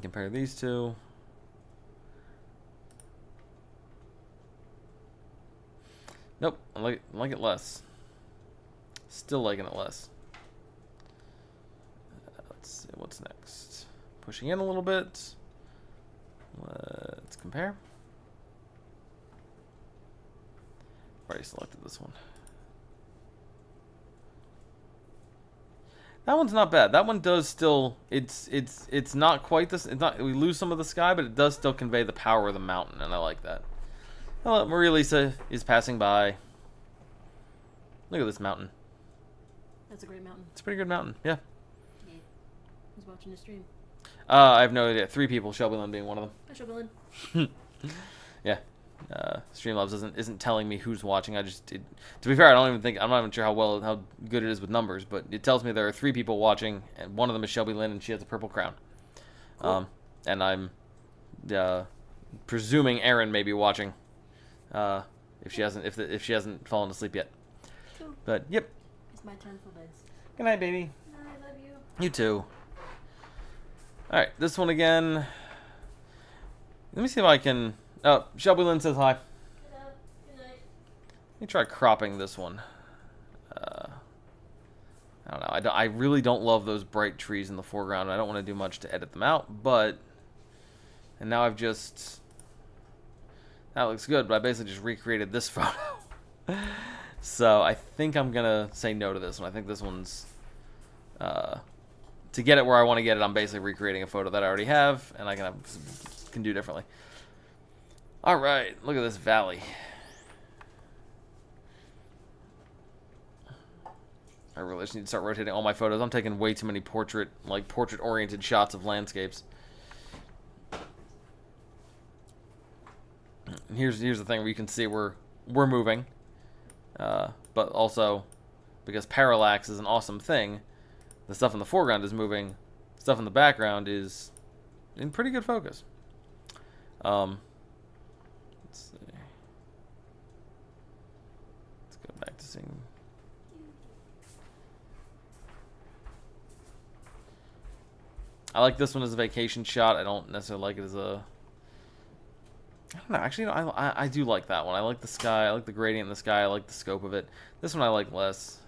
Compare these two. Nope, I like it less. Still liking it less. Let's see what's next. Pushing in a little bit. Let's compare. Already selected this one. That one's not bad. That one does still. It's not quite this. It's not. We lose some of the sky, but it does still convey the power of the mountain, and I like that. Hello, Maria Lisa is passing by. Look at this mountain. That's a great mountain. It's a pretty good mountain. Yeah. Yeah. Who's watching the stream? I have no idea. 3 people. Shelby Lynn being one of them. Hi, Shelby Lynn. Yeah. Streamlabs isn't telling me who's watching. To be fair, I'm not even sure how good it is with numbers, but it tells me there are 3 people watching, and one of them is Shelby Lynn, and she has a purple crown. Cool. And I'm presuming Erin may be watching, if she hasn't fallen asleep yet. Cool. But yep. It's my turn for beds. Good night, baby. I love you. You too. All right, this one again. Let me see if I can. Oh, Shelby Lynn says hi. Good night. Let me try cropping this one. I don't know. I really don't love those bright trees in the foreground. I don't want to do much to edit them out, but... And now I've just... That looks good, but I basically just recreated this photo. So I think I'm going to say no to this one. I think this one's... to get it where I want to get it, I'm basically recreating a photo that I already have, and I can do differently. All right, look at this valley. I really just need to start rotating all my photos. I'm taking way too many portrait-oriented shots of landscapes. And here's the thing where you can see we're moving, but also because parallax is an awesome thing, the stuff in the foreground is moving, stuff in the background is in pretty good focus. Let's see. Let's go back to seeing. I like this one as a vacation shot. I don't necessarily like it as a... I don't know. Actually, no, I do like that one. I like the sky. I like the gradient in the sky. I like the scope of it. This one I like less.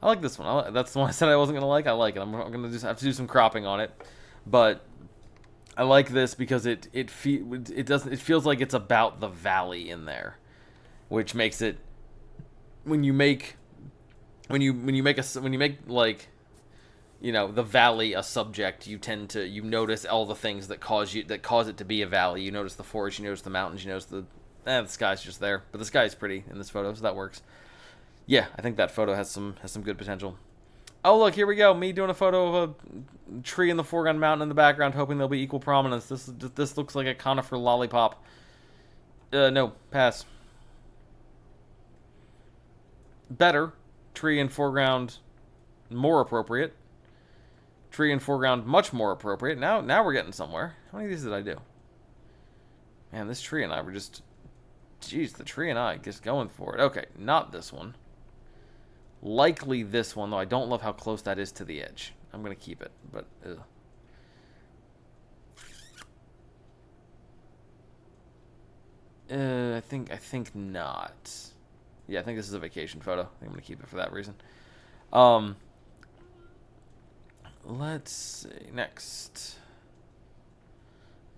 I like this one. That's the one I said I wasn't gonna like. I like it. I'm gonna just have to do some cropping on it, but I like this because it feels like it's about the valley in there, which makes it when you make like, you know, the valley a subject, you notice all the things that cause it to be a valley. You notice the forest, you notice the mountains, you notice the sky's just there. But the sky's pretty in this photo, so that works. Yeah, I think that photo has some good potential. Oh, look, here we go. Me doing a photo of a tree in the foreground, mountain in the background, hoping there'll be equal prominence. This looks like a conifer lollipop. No, pass. Better. Tree in foreground, more appropriate. Tree in foreground, much more appropriate. Now we're getting somewhere. How many of these did I do? Man, this tree and I were just... Jeez, the tree and I just going for it. Okay, not this one. Likely this one, though I don't love how close that is to the edge. I'm going to keep it, but... I think not. Yeah, I think this is a vacation photo. I think I'm going to keep it for that reason. Let's see. Next.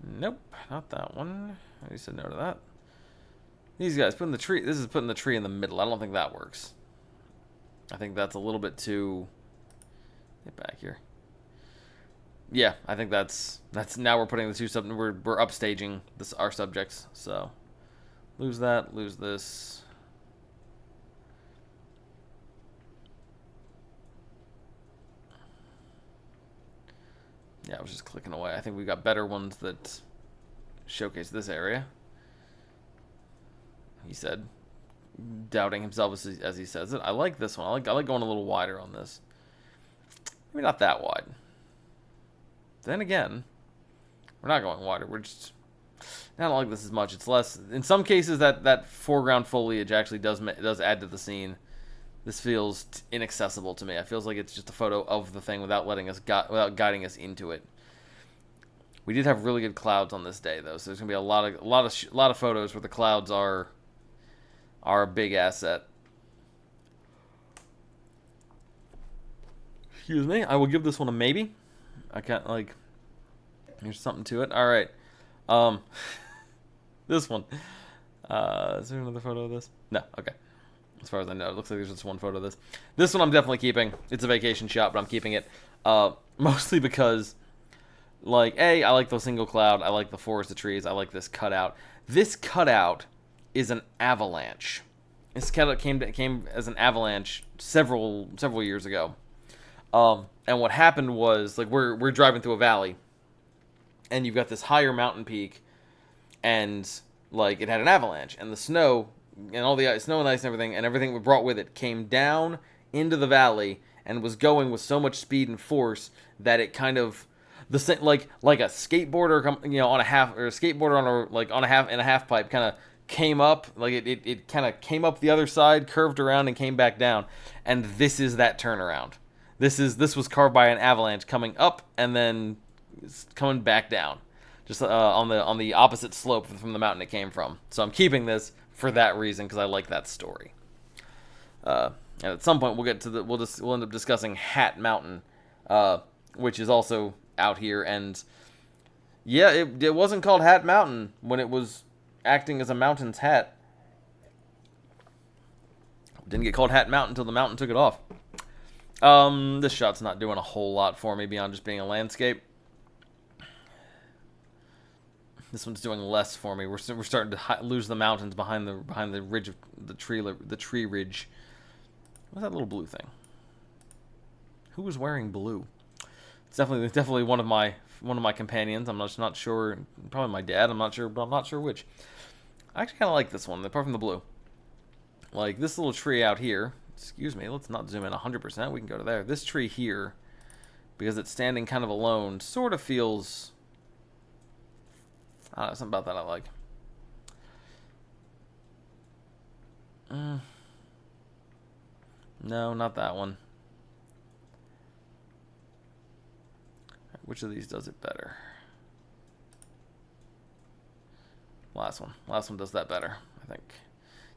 Nope, not that one. I already said no to that. These guys, putting the tree... This is putting the tree in the middle. I don't think that works. I think that's a little bit too... Get back here. Yeah, I think that's now we're putting the two sub... We're upstaging our subjects, so... Lose that, lose this... Yeah, I was just clicking away. I think we got better ones that showcase this area. He said, doubting himself as he says it. I like this one. I like going a little wider on this. Maybe not that wide. Then again, we're not going wider. We're just... I don't like this as much. It's less... In some cases, that foreground foliage actually does add to the scene. This feels inaccessible to me. It feels like it's just a photo of the thing without without guiding us into it. We did have really good clouds on this day, though, so there's gonna be a lot of photos where the clouds are a big asset. Excuse me. I will give this one a maybe. I can't like. There's something to it. All right. This one. Is there another photo of this? No. Okay. As far as I know, it looks like there's just one photo of this. This one I'm definitely keeping. It's a vacation shot, but I'm keeping it. Mostly because, like, I like the single cloud. I like the forest of trees. I like this cutout. This cutout is an avalanche. This cutout came as an avalanche several years ago. And what happened was, like, we're driving through a valley, and you've got this higher mountain peak, and, like, it had an avalanche, and the snow... and all the snow and ice and everything we brought with it came down into the valley and was going with so much speed and force that it kind of like a skateboarder, you know, on a half, or a skateboarder on a half pipe kind of came up, like it kind of came up the other side, curved around and came back down. And this is that turnaround. This was carved by an avalanche coming up and then coming back down, just on the opposite slope from the mountain it came from. So I'm keeping this for that reason, because I like that story. And at some point we'll get to we'll end up discussing Hat Mountain, which is also out here. And yeah, it wasn't called Hat Mountain when it was acting as a mountain's hat. Didn't get called Hat Mountain until the mountain took it off. This shot's not doing a whole lot for me beyond just being a landscape. This one's doing less for me. We're starting to lose the mountains behind the ridge of the tree ridge. What's that little blue thing? Who was wearing blue? It's definitely one of my companions. I'm just not sure. Probably my dad. I'm not sure, but I'm not sure which. I actually kind of like this one, apart from the blue. Like this little tree out here. Excuse me. Let's not zoom in 100%. We can go to there. This tree here, because it's standing kind of alone, sort of feels... I don't know, something about that I like. No, not that one. Which of these does it better? Last one. Last one does that better, I think.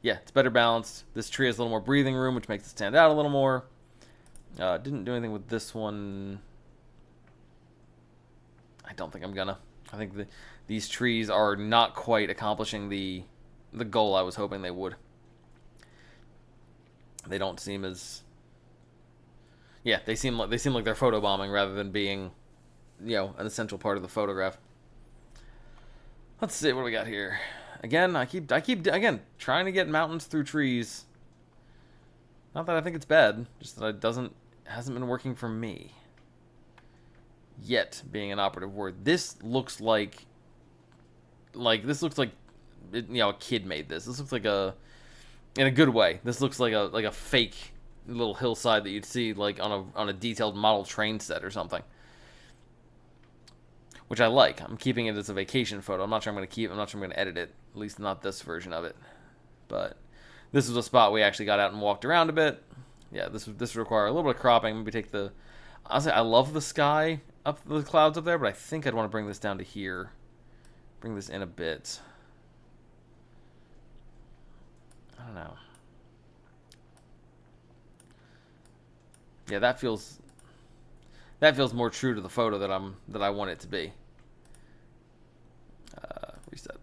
Yeah, it's better balanced. This tree has a little more breathing room, which makes it stand out a little more. Didn't do anything with this one. I don't think I'm gonna. I think these trees are not quite accomplishing the goal I was hoping they would. They don't seem as... Yeah, they seem like they're photobombing rather than being, an essential part of the photograph. Let's see what do we got here. Again, I keep again trying to get mountains through trees. Not that I think it's bad, just that it hasn't been working for me. Yet being an operative word. This looks like a kid made this. This looks like in a good way. This looks like a fake little hillside that you'd see like on a detailed model train set or something. Which I like. I'm keeping it as a vacation photo. I'm not sure I'm going to edit it. At least not this version of it. But this was a spot we actually got out and walked around a bit. Yeah, this would require a little bit of cropping. Maybe take the... Honestly, I love the sky up, the clouds up there, but I think I'd want to bring this down to here. Bring this in a bit. I don't know. Yeah, that feels more true to the photo that I want it to be. Reset.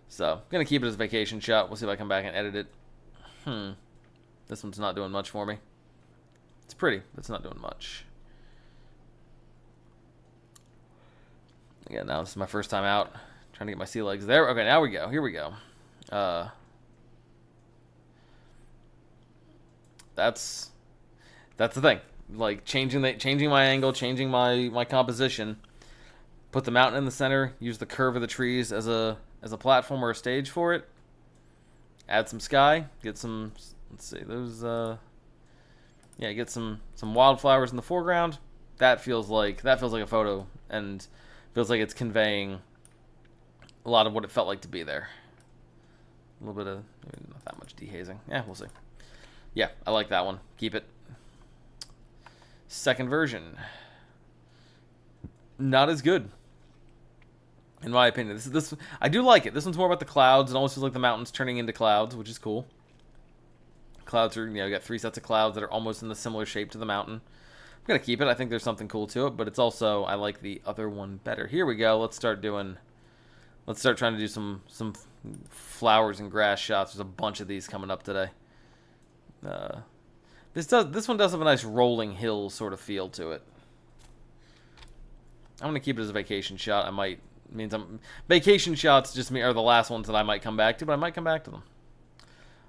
So, I'm gonna keep it as a vacation shot. We'll see if I come back and edit it. This one's not doing much for me. It's pretty, but it's not doing much. Again, now this is my first time out. Trying to get my sea legs there. Okay, now we go. Here we go. That's the thing. Like changing my angle, changing my composition. Put the mountain in the center. Use the curve of the trees as a platform or a stage for it. Add some sky. Get some. Let's see. Those. Get some wildflowers in the foreground. That feels like a photo and feels like it's conveying a lot of what it felt like to be there. A little bit of not that much dehazing. Yeah, we'll see. Yeah, I like that one. Keep it. Second version. Not as good. In my opinion. This I do like it. This one's more about the clouds. It almost feels like the mountains turning into clouds, which is cool. Clouds are, you got 3 sets of clouds that are almost in the similar shape to the mountain. I'm going to keep it. I think there's something cool to it, but it's also, I like the other one better. Here we go. Let's start trying to do some flowers and grass shots. There's a bunch of these coming up today. This one does have a nice rolling hill sort of feel to it. I'm gonna keep it as a vacation shot. Vacation shots just are the last ones that I might come back to, but I might come back to them.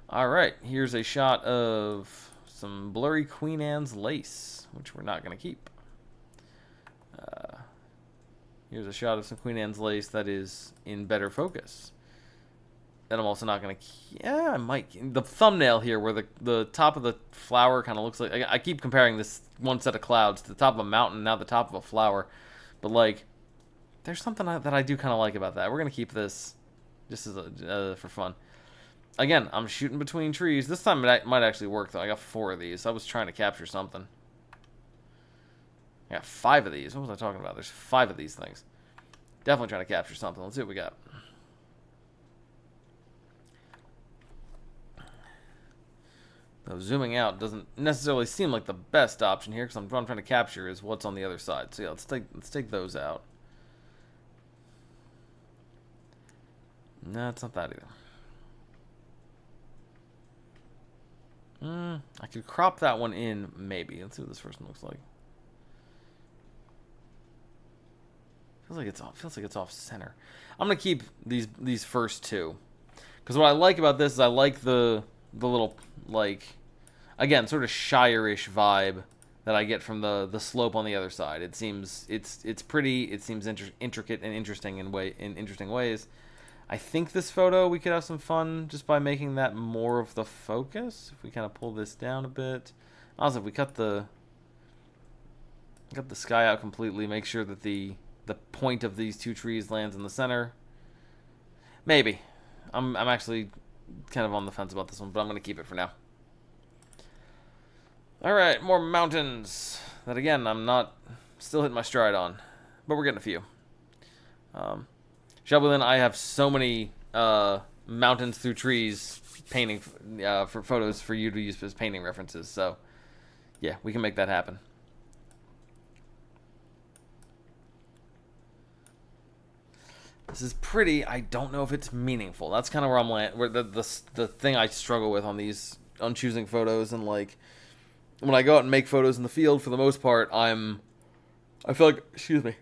All right, here's a shot of some blurry Queen Anne's lace, which we're not gonna keep. Here's a shot of some Queen Anne's lace that is in better focus. And I'm also not going to... Yeah, I might... The thumbnail here where the top of the flower kind of looks like... I keep comparing this one set of clouds to the top of a mountain, now the top of a flower. But, like, there's something that I do kind of like about that. We're going to keep this just as for fun. Again, I'm shooting between trees. This time it might actually work, though. I got 4 of these. I was trying to capture something. I got 5 of these. What was I talking about? There's 5 of these things. Definitely trying to capture something. Let's see what we got. Though zooming out doesn't necessarily seem like the best option here, because what I'm trying to capture is what's on the other side. So yeah, let's take those out. No, it's not that either. I could crop that one in, maybe. Let's see what this first one looks like. Feels like it's off center. I'm gonna keep these first 2, because what I like about this is I like the little, like, again, sort of Shire-ish vibe that I get from the slope on the other side. It seems it's pretty. It seems intricate and interesting in interesting ways. I think this photo we could have some fun just by making that more of the focus. If we kind of pull this down a bit. Also, if we cut the sky out completely, make sure that the point of these 2 trees lands in the center. Maybe. I'm actually kind of on the fence about this one, but I'm going to keep it for now. Alright, more mountains. That, again, I'm not still hitting my stride on, but we're getting a few. Shelby Lynn, I have so many mountains through trees painting for photos for you to use as painting references, so Yeah, we can make that happen. This is pretty. I don't know if it's meaningful. That's kind of where I'm landing. Where the thing I struggle with on these unchoosing photos, and like when I go out and make photos in the field, for the most part, I feel like, excuse me.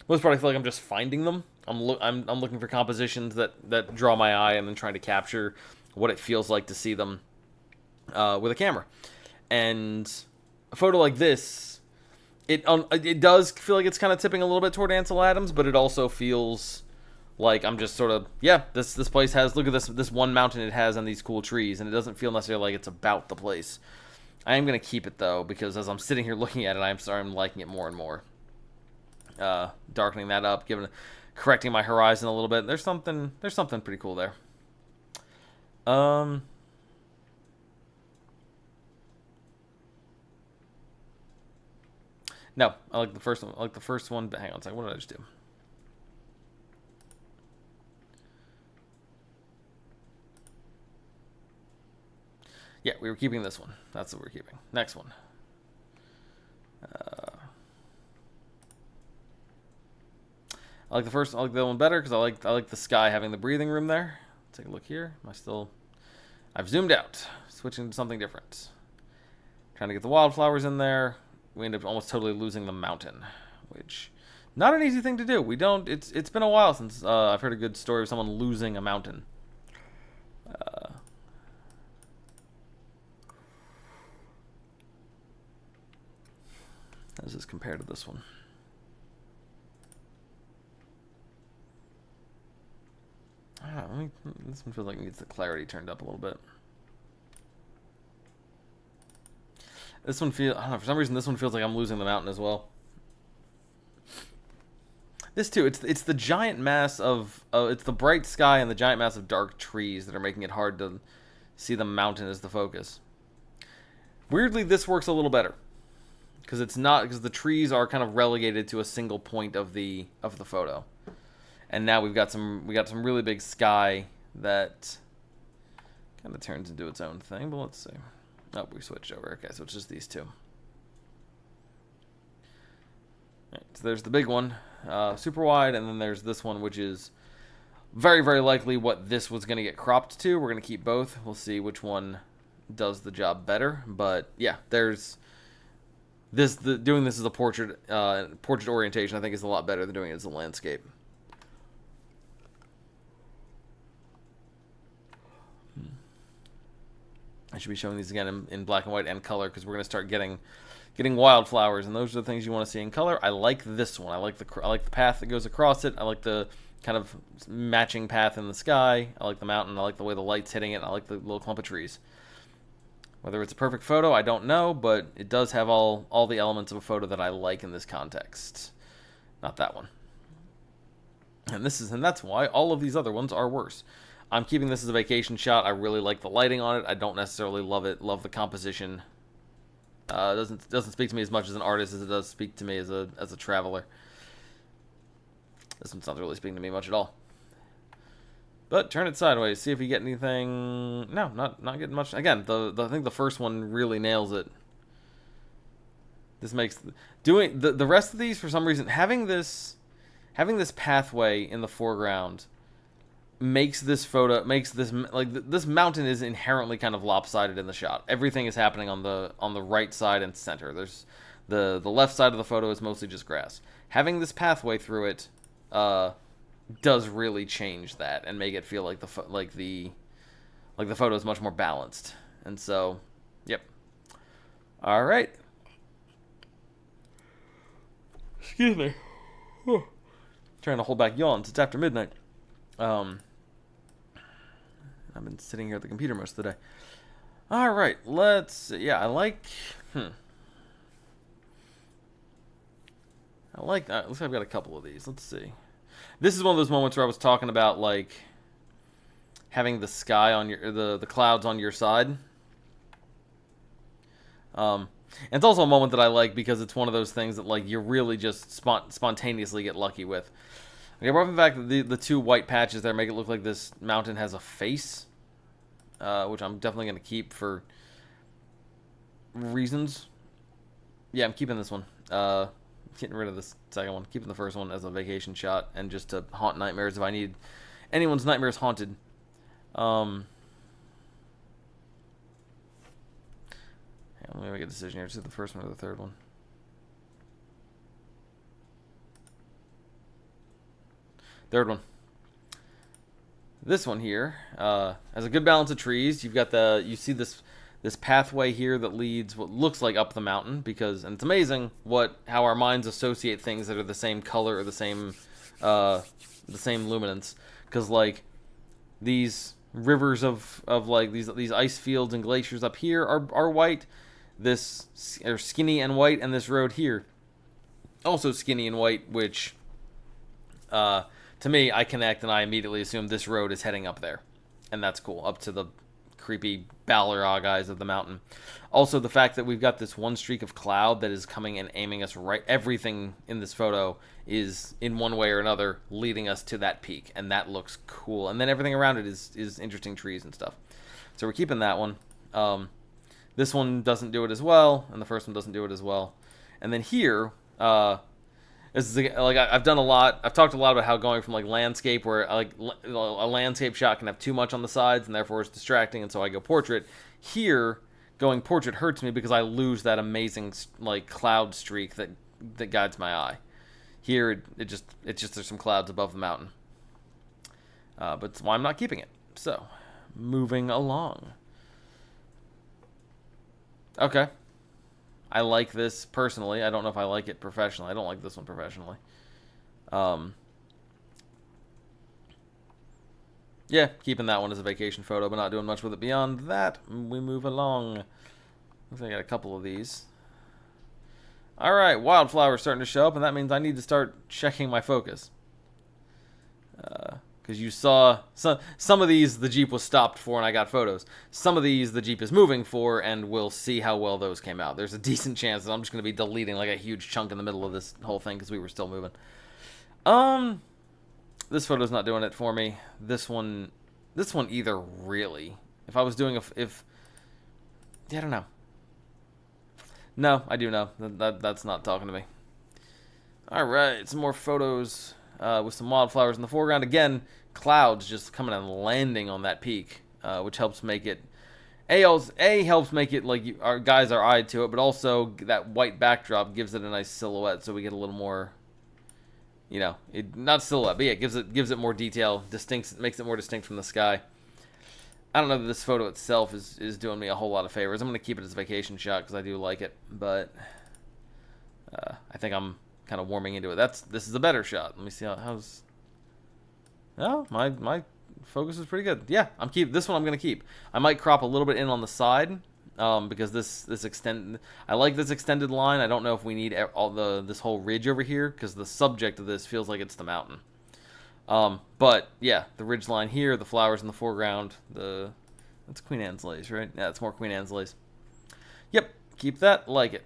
Most part, I feel like I'm just finding them. I'm looking for compositions that draw my eye, and then trying to capture what it feels like to see them with a camera. And a photo like this, it does feel like it's kind of tipping a little bit toward Ansel Adams, but it also feels like I'm just sort of, yeah, this place has, look at this one mountain it has and these cool trees, and it doesn't feel necessarily like it's about the place. I am going to keep it, though, because as I'm sitting here looking at it, I'm liking it more and more. Darkening that up, correcting my horizon a little bit. There's something pretty cool there. No, I like the first one. But hang on a second. What did I just do? Yeah, we were keeping this one. That's what we're keeping. Next one. I like the first. I like the one better because I like the sky having the breathing room there. Take a look here. I've zoomed out, switching to something different. Trying to get the wildflowers in there. We end up almost totally losing the mountain, which not an easy thing to do. It's been a while since I've heard a good story of someone losing a mountain. How does this compare to this one? I don't know, this one feels like it needs the clarity turned up a little bit. This one I don't know, for some reason this one feels like I'm losing the mountain as well. This too, it's the giant mass of, it's the bright sky and the giant mass of dark trees that are making it hard to see the mountain as the focus. Weirdly, this works a little better. Because because the trees are kind of relegated to a single point of the photo. And now we got some really big sky that kind of turns into its own thing, but let's see. Oh, we switched over. Okay, so it's just these two. Right, so there's the big one, super wide, and then there's this one, which is very, very likely what this was going to get cropped to. We're going to keep both. We'll see which one does the job better. But yeah, there's doing this as a portrait orientation, I think, is a lot better than doing it as a landscape. I should be showing these again in black and white and color, because we're going to start getting wildflowers, and those are the things you want to see in color. I like this one. I like the path that goes across it. I like the kind of matching path in the sky. I like the mountain. I like the way the light's hitting it. I like the little clump of trees. Whether it's a perfect photo, I don't know, but it does have all the elements of a photo that I like in this context. Not that one. And that's why all of these other ones are worse. I'm keeping this as a vacation shot. I really like the lighting on it. I don't necessarily love the composition. Doesn't speak to me as much as an artist as it does speak to me as a traveler. This one's not really speaking to me much at all. But turn it sideways, see if you get anything. No, not getting much. Again, I think the first one really nails it. This makes doing the rest of these, for some reason, having this pathway in the foreground makes this this mountain is inherently kind of lopsided in the shot. Everything is happening on the right side and center. There's the left side of the photo is mostly just grass. Having this pathway through it does really change that and make it feel like the photo is much more balanced. And so, yep. All right. Excuse me. Whew. Trying to hold back yawns. It's after midnight. I've been sitting here at the computer most of the day. All right, let's. Yeah, I like. Looks like I've got a couple of these. Let's see. This is one of those moments where I was talking about, like, having the sky on the clouds on your side. And it's also a moment that I like because it's one of those things that, like, you really just spontaneously get lucky with. Okay, apart from the fact that the two white patches there make it look like this mountain has a face, which I'm definitely going to keep for reasons. Yeah, I'm keeping this one. Getting rid of this second one. Keeping the first one as a vacation shot and just to haunt nightmares if I need anyone's nightmares haunted. Let me make a decision here. Is it the first one or the third one? Third one. This one here has a good balance of trees. You've got you see this pathway here that leads what looks like up the mountain and it's amazing how our minds associate things that are the same color or the same luminance, because like these rivers of like these ice fields and glaciers up here are white. This are skinny and white, and this road here also skinny and white, which to me, I connect and I immediately assume this road is heading up there, and that's cool, up to the creepy Balrog eyes of the mountain. Also, the fact that we've got this one streak of cloud that is coming and aiming us right. Everything in this photo is in one way or another leading us to that peak, and that looks cool. And then everything around it is interesting trees and stuff. So we're keeping that one. This one doesn't do it as well, and the first one doesn't do it as well. And then here, this is like I've done a lot. I've talked a lot about how going from like landscape, where like a landscape shot can have too much on the sides and therefore it's distracting, and so I go portrait. Here, going portrait hurts me because I lose that amazing like cloud streak that guides my eye. Here, it just there's some clouds above the mountain, but it's why I'm not keeping it. So, moving along. Okay. I like this personally. I don't know if I like it professionally. I don't like this one professionally. Yeah, keeping that one as a vacation photo, but not doing much with it beyond that. We move along. Looks like I got a couple of these. Alright, wildflowers starting to show up, and that means I need to start checking my focus. Because you saw some of these the Jeep was stopped for and I got photos. Some of these the Jeep is moving for, and we'll see how well those came out. There's a decent chance that I'm just going to be deleting like a huge chunk in the middle of this whole thing because we were still moving. This photo's not doing it for me. This one either, really. If I was doing yeah, I don't know. No, I do know. That's not talking to me. Alright, some more photos. With some wildflowers in the foreground. Again, clouds just coming and landing on that peak, which helps make it helps make it like our guys are eyed to it, but also that white backdrop gives it a nice silhouette, so we get a little more, not silhouette, but yeah, it gives it more detail, makes it more distinct from the sky. I don't know that this photo itself is doing me a whole lot of favors. I'm going to keep it as a vacation shot because I do like it, but I think I'm kind of warming into it. This is a better shot. Let me see how's. Oh, my focus is pretty good. Yeah, this one I'm gonna keep. I might crop a little bit in on the side, because I like this extended line. I don't know if we need this whole ridge over here because the subject of this feels like it's the mountain. But yeah, the ridge line here, the flowers in the foreground, that's Queen Anne's lace, right? Yeah, it's more Queen Anne's lace. Yep, keep that. Like it.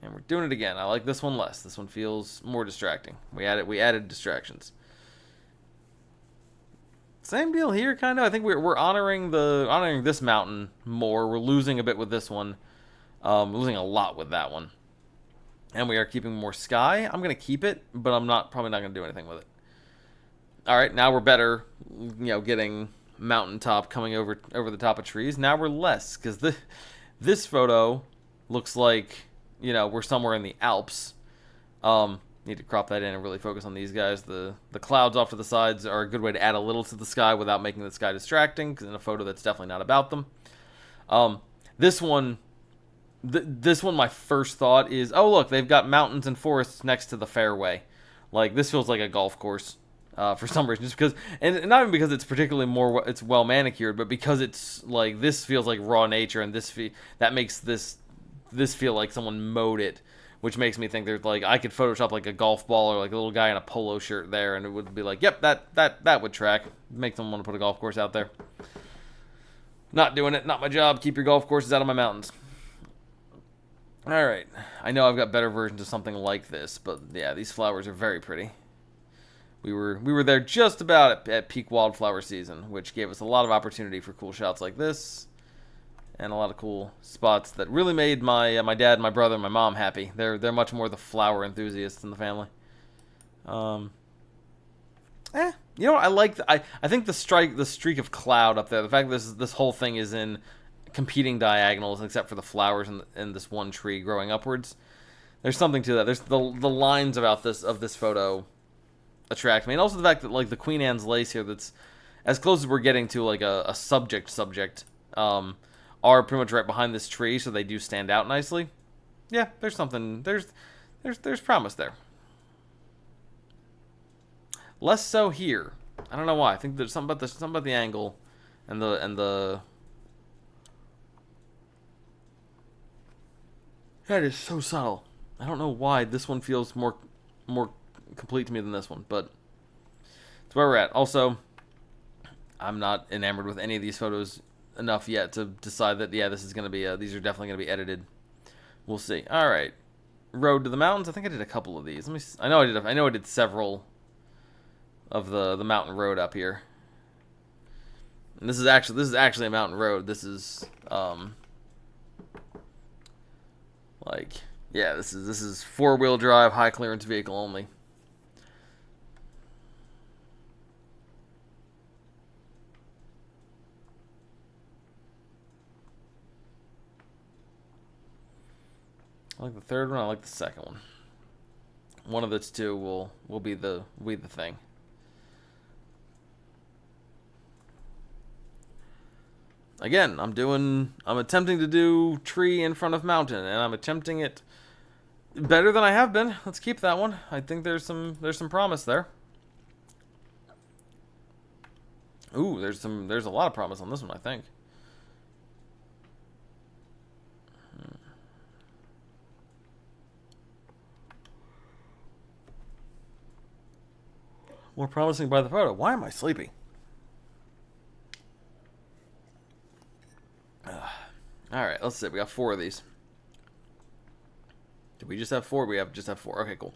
And we're doing it again. I like this one less. This one feels more distracting. We added distractions. Same deal here, kind of. I think we're honoring this mountain more. We're losing a bit with this one. Losing a lot with that one. And we are keeping more sky. I'm gonna keep it, but I'm probably not gonna do anything with it. All right, now we're better. Getting mountaintop coming over the top of trees. Now we're less because this photo looks like. We're somewhere in the Alps. Need to crop that in and really focus on these guys. The clouds off to the sides are a good way to add a little to the sky without making the sky distracting, because in a photo that's definitely not about them. This one, my first thought is, oh look, they've got mountains and forests next to the fairway. Like, this feels like a golf course for some reason, just because, and not even because it's particularly it's well manicured, but because it's like, this feels like raw nature, and that makes this feel like someone mowed it, which makes me think there's like I could Photoshop like a golf ball or like a little guy in a polo shirt there, and it would be like, yep, that would track. Make someone want to put a golf course out there. Not doing it. Not my job. Keep your golf courses out of my mountains. All right. I know I've got better versions of something like this, but yeah, these flowers are very pretty. We were there just about at peak wildflower season, which gave us a lot of opportunity for cool shots like this. and a lot of cool spots that really made my dad, my brother, and my mom happy. They're much more the flower enthusiasts in the family. You know what? I think the streak of cloud up there, the fact that this whole thing is in competing diagonals, except for the flowers and this one tree growing upwards. There's something to that. There's the lines about this photo attract me, and also the fact that like the Queen Anne's lace here, that's as close as we're getting to like a subject, are pretty much right behind this tree, so they do stand out nicely. Yeah, there's something. There's promise there. Less so here. I don't know why. I think there's something about the angle, and the. That is so subtle. I don't know why this one feels more complete to me than this one, but it's where we're at. Also, I'm not enamored with any of these photos enough yet to decide that this is gonna be these are definitely gonna be edited. We'll see. All right, Road to the Mountains. I think I did a couple of these. Let me. I know I did several of the mountain road up here. And this is actually a mountain road. This is this is 4-wheel drive, high clearance vehicle only. I like the third one. I like the second one. One of the two will be the thing. Again, I'm attempting to do tree in front of mountain, and I'm attempting it better than I have been. Let's keep that one. I think there's some promise there. Ooh, there's a lot of promise on this one, I think. More promising by the photo. Why am I sleepy? Alright, let's see. We got 4 of these. Did we just have 4? We just have 4. Okay, cool.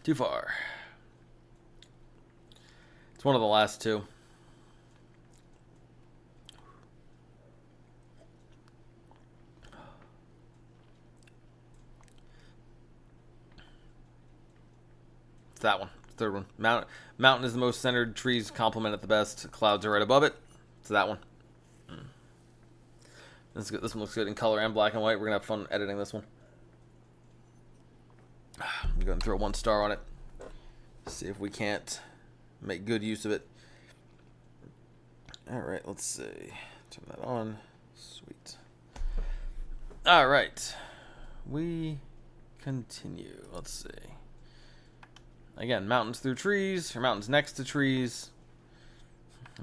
Too far. It's one of the last 2. It's that one. Third one. Mountain is the most centered. Trees complement it the best. Clouds are right above it. It's that one. This one looks good in color and black and white. We're going to have fun editing this one. I'm going to throw 1 star on it. See if we can't make good use of it. Alright, let's see. Turn that on. Sweet. Alright. We continue. Let's see. Again, mountains through trees, or mountains next to trees.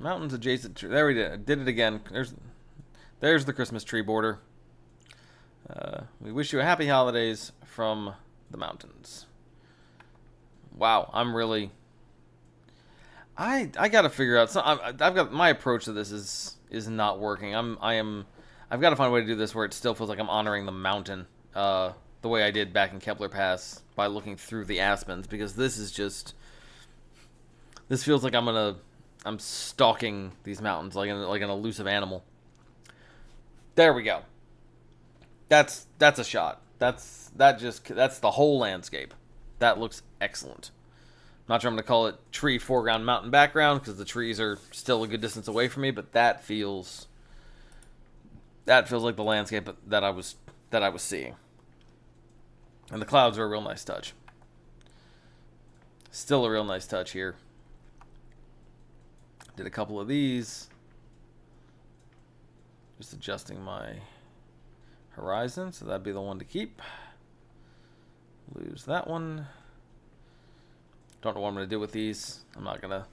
Mountains adjacent to... There we did it again. There's the Christmas tree border. We wish you a happy holidays from the mountains. Wow, I'm really... I gotta figure out... I've got... My approach to this is not working. I've got to find a way to do this where it still feels like I'm honoring the mountain. The way I did back in Kepler Pass by looking through the aspens, because this is just... This feels like I'm stalking these mountains like an elusive animal. There we go. That's a shot. That's the whole landscape. That looks excellent. I'm not sure I'm going to call it tree foreground, mountain background, because the trees are still a good distance away from me, but that feels like the landscape that I was seeing. And the clouds are a real nice touch. Still a real nice touch here. Did a couple of these. Just adjusting my horizon, so that'd be the one to keep. Lose that one. Don't know what I'm going to do with these. I'm going to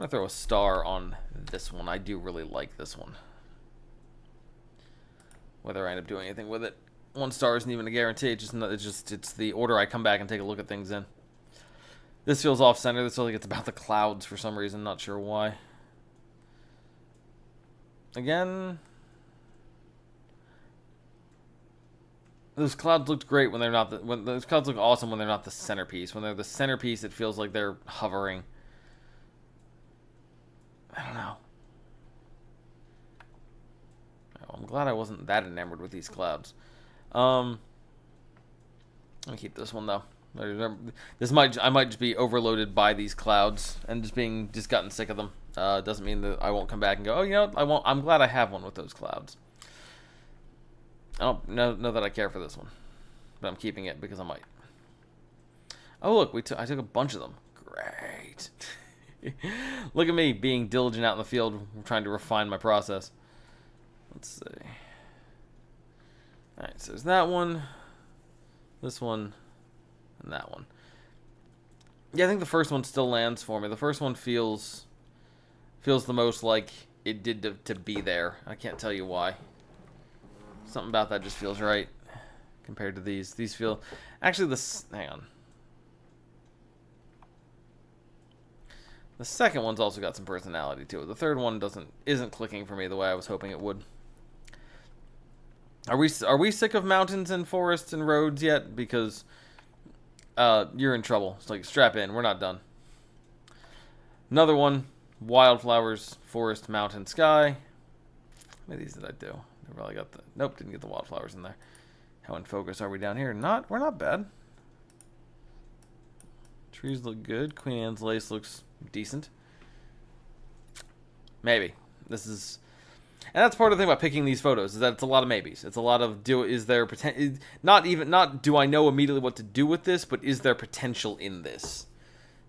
throw a star on this one. I do really like this one. Whether I end up doing anything with it, 1 star isn't even a guarantee. It's the order I come back and take a look at things in. This feels off center. This feels like it's about the clouds for some reason. Not sure why. Again, those clouds looked great when they're not when those clouds look awesome when they're not the centerpiece. When they're the centerpiece, it feels like they're hovering. I don't know. Oh, I'm glad I wasn't that enamored with these clouds. Let me keep this one though. I might just be overloaded by these clouds and just gotten sick of them. Doesn't mean that I won't come back and go, oh, you know, I won't. I'm glad I have one with those clouds. I don't know that I care for this one, but I'm keeping it because I might. Oh look, I took a bunch of them. Great. Look at me being diligent out in the field, trying to refine my process. Let's see. All right, so there's that one, this one, and that one. Yeah, I think the first one still lands for me. The first one feels the most like it did to be there. I can't tell you why. Something about that just feels right compared to these. These feel... Actually, hang on. The second one's also got some personality to it. The third one isn't clicking for me the way I was hoping it would. Are we sick of mountains and forests and roads yet? Because you're in trouble. It's like, strap in. We're not done. Another one. Wildflowers, forest, mountain, sky. How many of these did I do? I probably got the... Nope, didn't get the wildflowers in there. How in focus are we down here? We're not bad. Trees look good. Queen Anne's lace looks decent. Maybe. This is... And that's part of the thing about picking these photos, is that it's a lot of maybes. It's a lot of, is there potential... Not do I know immediately what to do with this, but is there potential in this?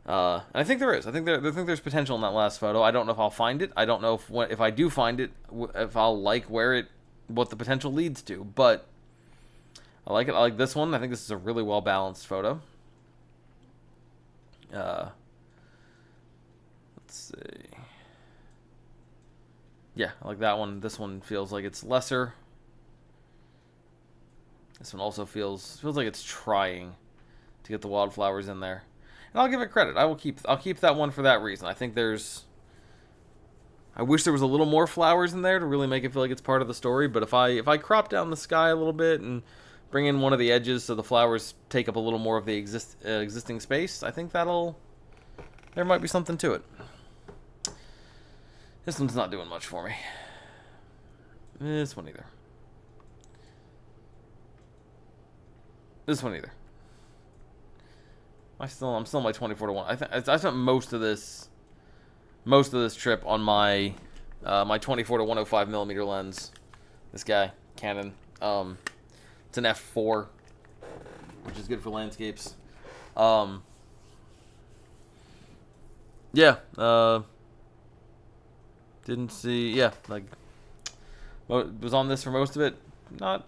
And I think there is. I think there's potential in that last photo. I don't know if I'll find it. I don't know if I do find it, if I'll like what the potential leads to. But I like it. I like this one. I think this is a really well balanced photo. Let's see. Yeah, I like that one. This one feels like it's lesser. This one also feels like it's trying to get the wildflowers in there. And I'll give it credit. I'll keep that one for that reason. I think I wish there was a little more flowers in there to really make it feel like it's part of the story, but if I crop down the sky a little bit and bring in one of the edges so the flowers take up a little more of the existing space, I think there might be something to it. This one's not doing much for me. This one either. This one either. I'm still on my 24-1. I spent most of this trip on my my 24 to 105 millimeter lens. This guy, Canon. It's an f4, which is good for landscapes. Yeah. Didn't see. Yeah, like was on this for most of it. Not.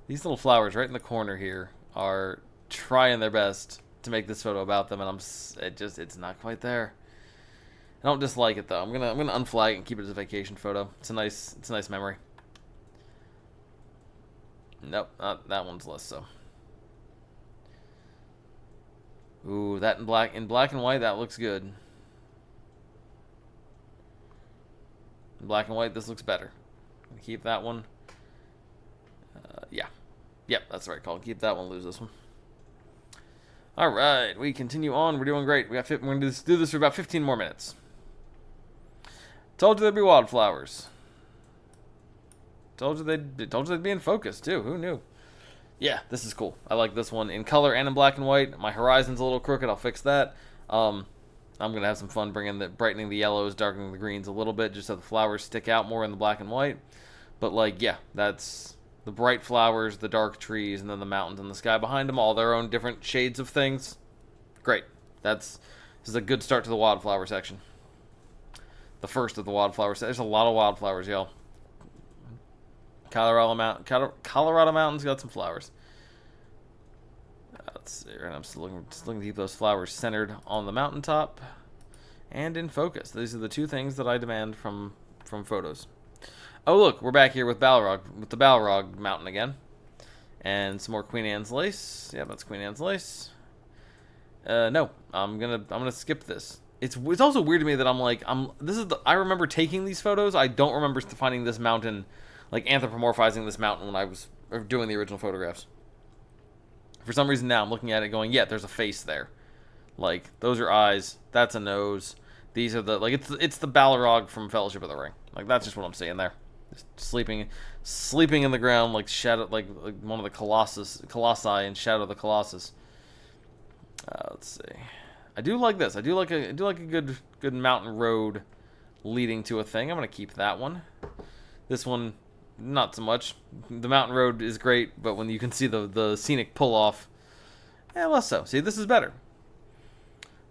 These little flowers right in the corner here are trying their best to make this photo about them, and it's not quite there. I don't dislike it though. I'm gonna unflag it and keep it as a vacation photo. It's a nice memory. Nope, that one's less so. Ooh, that in black and white, that looks good. In black and white, this looks better. Keep that one. Yeah. Yep, that's the right call. Keep that one, lose this one. Alright, we continue on. We're doing great. We're going to do this for about 15 more minutes. Told you there'd be wildflowers. Told you they'd be in focus, too. Who knew? Yeah, this is cool. I like this one in color and in black and white. My horizon's a little crooked. I'll fix that. I'm going to have some fun brightening the yellows, darkening the greens a little bit, just so the flowers stick out more in the black and white. But, like, yeah, that's the bright flowers, the dark trees, and then the mountains and the sky behind them, all their own different shades of things. Great. This is a good start to the wildflower section. The first of the wildflower section. There's a lot of wildflowers, y'all. Colorado Mountains got some flowers. Let's see. I'm just looking to keep those flowers centered on the mountaintop and in focus. These are the two things that I demand from photos. Oh look, we're back here with the Balrog Mountain again, and some more Queen Anne's lace. Yeah, that's Queen Anne's lace. No, I'm gonna skip this. It's also weird to me that I remember taking these photos. I don't remember finding this mountain like anthropomorphizing this mountain when I was doing the original photographs. For some reason now I'm looking at it going, yeah, there's a face there. Like, those are eyes. That's a nose. These are the, like, it's the Balrog from Fellowship of the Ring. Like, that's just what I'm seeing there. Just sleeping in the ground like Shadow, like one of the Colossi in Shadow of the Colossus. Let's see. I do like this. I do like a good mountain road leading to a thing. I'm gonna keep that one. This one, not so much. The mountain road is great, but when you can see the scenic pull off, less so. See, this is better.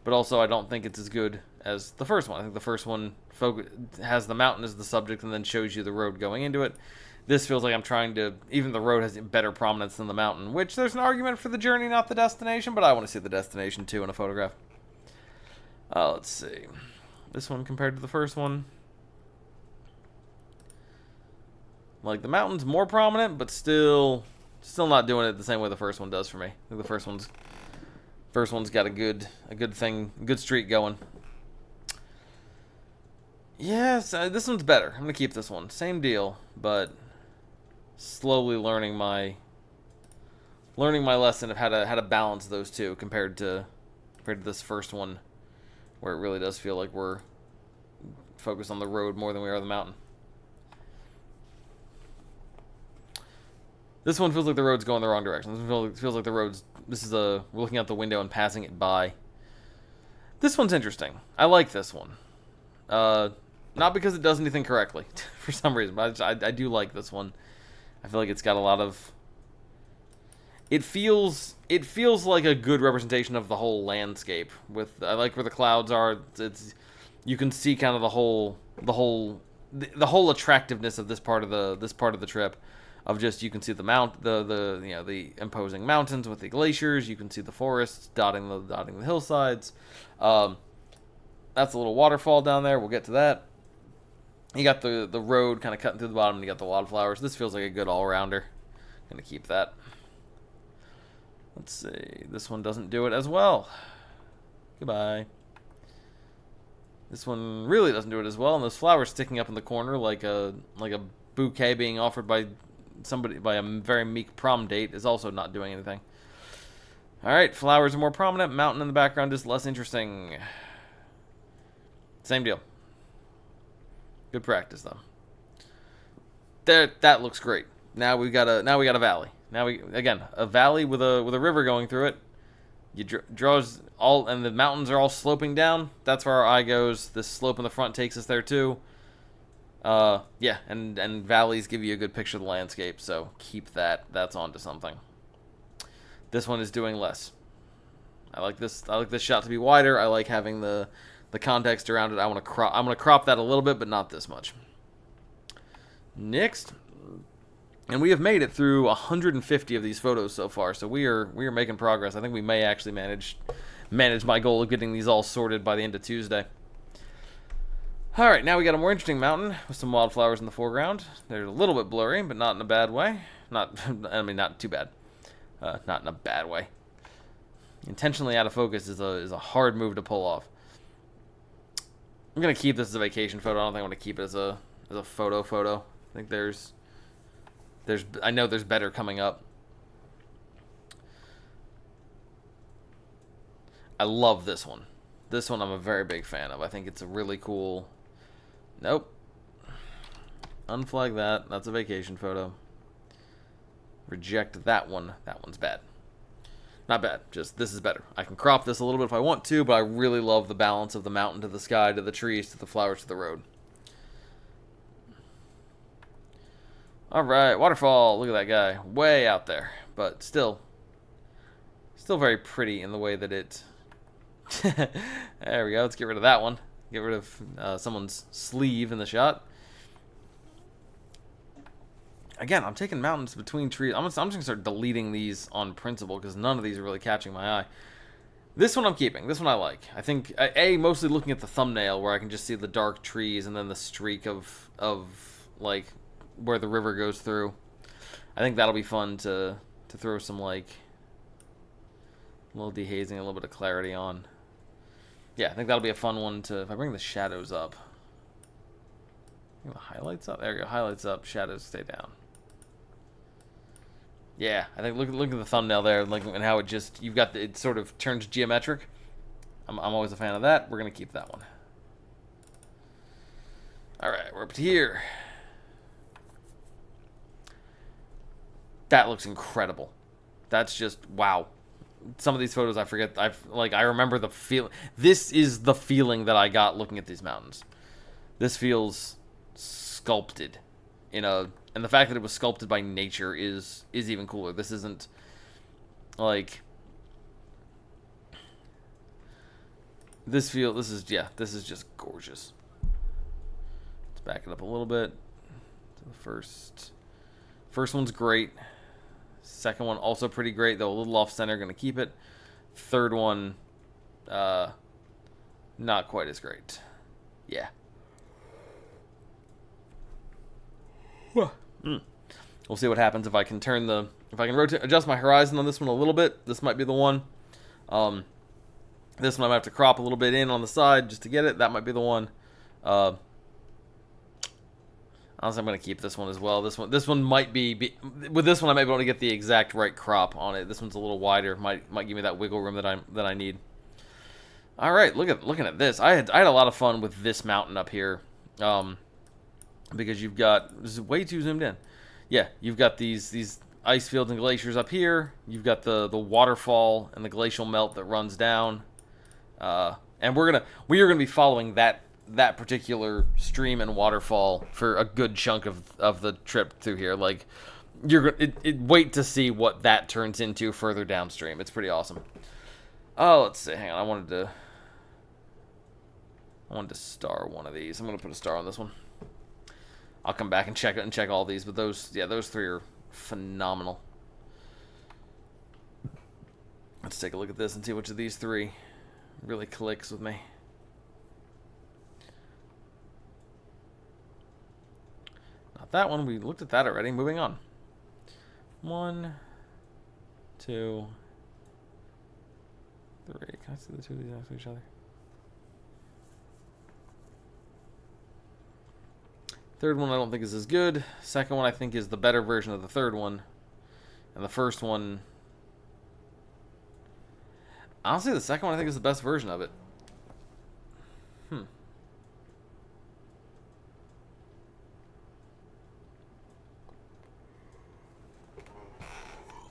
But also, I don't think it's as good as the first one. I think the first one has the mountain as the subject and then shows you the road going into it. This feels like I'm trying to... Even the road has better prominence than the mountain, which there's an argument for the journey, not the destination, but I want to see the destination, too, in a photograph. Let's see. This one compared to the first one. Like, the mountain's more prominent, but still not doing it the same way the first one does for me. I think the first one's got a good streak going. Yes, this one's better. I'm gonna keep this one. Same deal, but slowly learning my lesson of how to balance those two compared to this first one, where it really does feel like we're focused on the road more than we are the mountain. This one feels like the road's going the wrong direction. This one feels like the road's... we're looking out the window and passing it by. This one's interesting. I like this one. Not because it does anything correctly, for some reason, but I do like this one. I feel like it's got a lot of... It feels like a good representation of the whole landscape. I like where the clouds are. You can see kind of the whole attractiveness of this part of the trip. Of just, you can see the imposing mountains with the glaciers. You can see the forests dotting the hillsides. That's a little waterfall down there. We'll get to that. You got the road kind of cutting through the bottom, and you got the wildflowers. This feels like a good all-rounder. Gonna keep that. Let's see. This one doesn't do it as well. Goodbye. This one really doesn't do it as well, and those flowers sticking up in the corner like a bouquet being offered by somebody, by a very meek prom date, is also not doing anything. Alright, flowers are more prominent. Mountain in the background is less interesting. Same deal. Good practice, though. That looks great. Now we got a valley. Now a valley with a river going through it. You draws all, and the mountains are all sloping down. That's where our eye goes. This slope in the front takes us there too. Yeah, and valleys give you a good picture of the landscape, so keep that. That's onto something. This one is doing less. I like this shot to be wider. I like having the context around it. I'm gonna crop that a little bit, but not this much. Next. And we have made it through 150 of these photos so far, so we are making progress. I think we may actually manage my goal of getting these all sorted by the end of Tuesday. Alright, now we got a more interesting mountain with some wildflowers in the foreground. They're a little bit blurry, but not in a bad way. Not too bad. Not in a bad way. Intentionally out of focus is a hard move to pull off. I'm gonna keep this as a vacation photo. I don't think I'm gonna keep it as a photo. I think I know there's better coming up. I love this one. This one I'm a very big fan of. I think it's a really cool... Nope. Unflag that. That's a vacation photo. Reject that one. That one's bad. Not bad. Just, this is better. I can crop this a little bit if I want to, but I really love the balance of the mountain to the sky, to the trees, to the flowers, to the road. Alright, waterfall. Look at that guy. Way out there. But still very pretty in the way that it... There we go. Let's get rid of that one. Get rid of someone's sleeve in the shot. Again, I'm taking mountains between trees. I'm just going to start deleting these on principle because none of these are really catching my eye. This one I'm keeping. This one I like. I think, mostly looking at the thumbnail where I can just see the dark trees and then the streak of like, where the river goes through. I think that'll be fun to throw some, like, a little dehazing, a little bit of clarity on. Yeah, I think that'll be a fun one to... If I bring the shadows up... The highlights up. There you go. Highlights up. Shadows stay down. Yeah, I think look at the thumbnail there, and how it just it sort of turns geometric. I'm always a fan of that. We're gonna keep that one. All right, we're up to here. That looks incredible. That's just wow. Some of these photos I forget. I remember the feel. This is the feeling that I got looking at these mountains. This feels sculpted and the fact that it was sculpted by nature is even cooler. This isn't like this is just gorgeous. Let's back it up a little bit. The first one's great. Second one also pretty great, though a little off center, gonna keep it. Third one not quite as great. Yeah. We'll see what happens if I can adjust my horizon on this one a little bit. This might be the one. This one I might have to crop a little bit in on the side just to get it. That might be the one. Honestly, I'm going to keep this one as well. This one might be with this one I might be able to get the exact right crop on it. This one's a little wider. Might give me that wiggle room that I need. All right, looking at this. I had a lot of fun with this mountain up here. Because you've got, this is way too zoomed in. Yeah, you've got these ice fields and glaciers up here. You've got the waterfall and the glacial melt that runs down. And we are gonna be following that particular stream and waterfall for a good chunk of the trip through here. Like wait to see what that turns into further downstream. It's pretty awesome. Oh, let's see. Hang on, I wanted to star one of these. I'm gonna put a star on this one. I'll come back and check all these, but those three are phenomenal. Let's take a look at this and see which of these three really clicks with me. Not that one. We looked at that already. Moving on. 1, 2, 3. Can I see the two of these next to each other? Third one I don't think is as good. Second one I think is the better version of the third one. And the first one... honestly, the second one I think is the best version of it.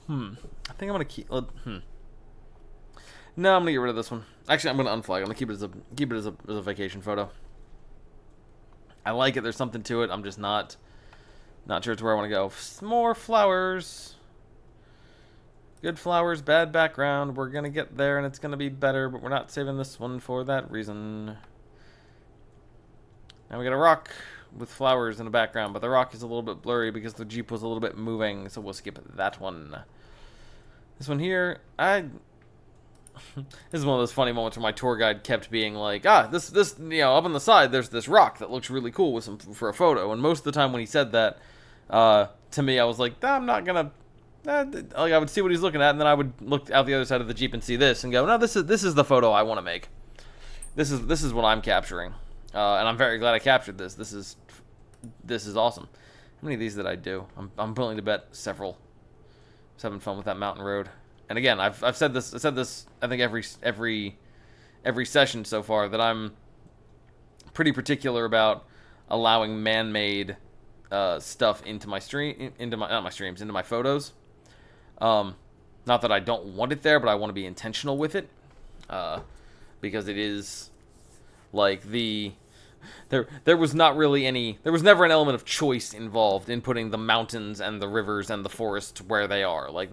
I think I'm going to keep... No, I'm going to get rid of this one. Actually, I'm going to unflag. I'm going to keep it as a vacation photo. I like it. There's something to it. I'm just not sure it's where I want to go. More flowers. Good flowers, bad background. We're going to get there and it's going to be better, but we're not saving this one for that reason. Now we got a rock with flowers in the background, but the rock is a little bit blurry because the Jeep was a little bit moving, so we'll skip that one. This one here, this is one of those funny moments where my tour guide kept being like, this up on the side there's this rock that looks really cool for a photo, and most of the time when he said that to me, I was like, I'm not gonna like, I would see what he's looking at, and then I would look out the other side of the Jeep and see this and go, no, this is the photo I want to make. This is what I'm capturing, and I'm very glad I captured this. This is awesome. How many of these did I do? I'm willing to bet several. I was having fun with that mountain road. And again, I've said this I think every session so far, that I'm pretty particular about allowing man-made stuff into my into my photos. Not that I don't want it there, but I want to be intentional with it, because it is like there was never an element of choice involved in putting the mountains and the rivers and the forests where they are. Like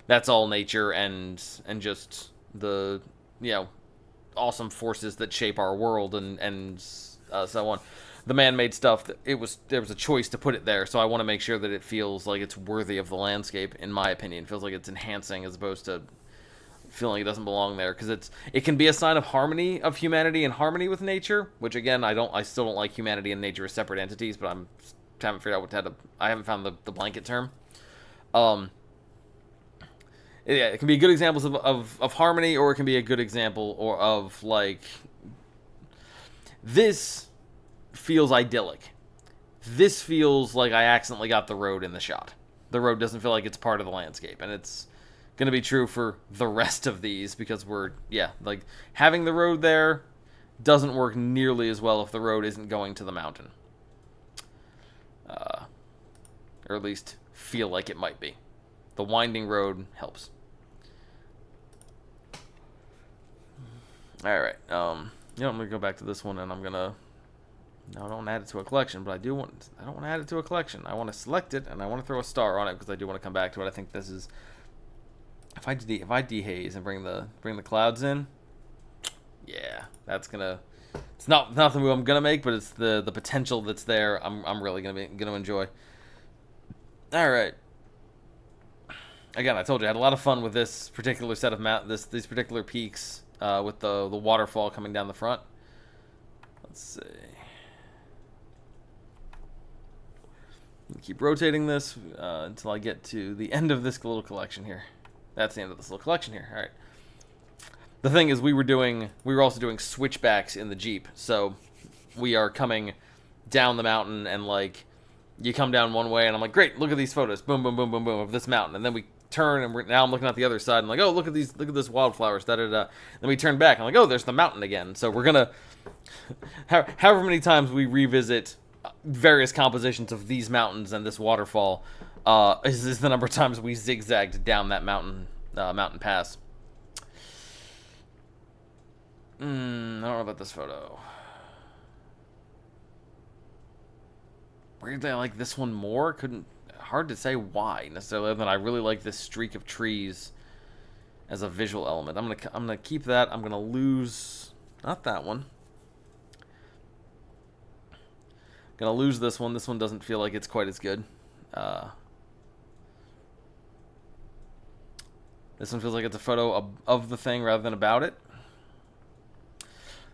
that's all nature and just the awesome forces that shape our world and so on. The man-made stuff, there was a choice to put it there, so I want to make sure that it feels like it's worthy of the landscape. In my opinion, it feels like it's enhancing as opposed to feeling it doesn't belong there, because it can be a sign of harmony, of humanity and harmony with nature, which again I still don't like humanity and nature as separate entities, but I haven't figured out I haven't found the blanket term. Yeah, it can be good examples of harmony, or it can be a good example of like, this feels idyllic. This feels like I accidentally got the road in the shot. The road doesn't feel like it's part of the landscape, and it's going to be true for the rest of these because like having the road there doesn't work nearly as well if the road isn't going to the mountain. Or at least feel like it might be. The winding road helps. Alright, I'm going to go back to this one, and I'm going to... No, I don't want to add it to a collection, but I don't want to add it to a collection. I want to select it, and I want to throw a star on it, because I do want to come back to it. I think this is... If I dehaze and bring the clouds in, yeah, that's going to... It's not the move I'm going to make, but it's the potential that's there. I'm really going to enjoy. Alright. Again, I told you, I had a lot of fun with this particular set of these particular peaks, with the waterfall coming down the front. Let's see. Keep rotating this until I get to the end of this little collection here. That's the end of this little collection here. Alright. The thing is, we were also doing switchbacks in the Jeep. So we are coming down the mountain, and like you come down one way, and I'm like, great, look at these photos. Boom, boom, boom, boom, boom of this mountain. And then we turn, and now I'm looking at the other side, and like, oh, look at this wildflowers, da da da. Then we turn back, and I'm like, oh, there's the mountain again. So we're gonna however many times we revisit various compositions of these mountains and this waterfall is the number of times we zigzagged down that mountain pass. I don't know about this photo. Weirdly, I like this one more. Hard to say why necessarily, other than I really like this streak of trees as a visual element. I'm gonna keep that. I'm gonna lose not that one. Gonna lose this one. This one doesn't feel like it's quite as good. This one feels like it's a photo of the thing rather than about it.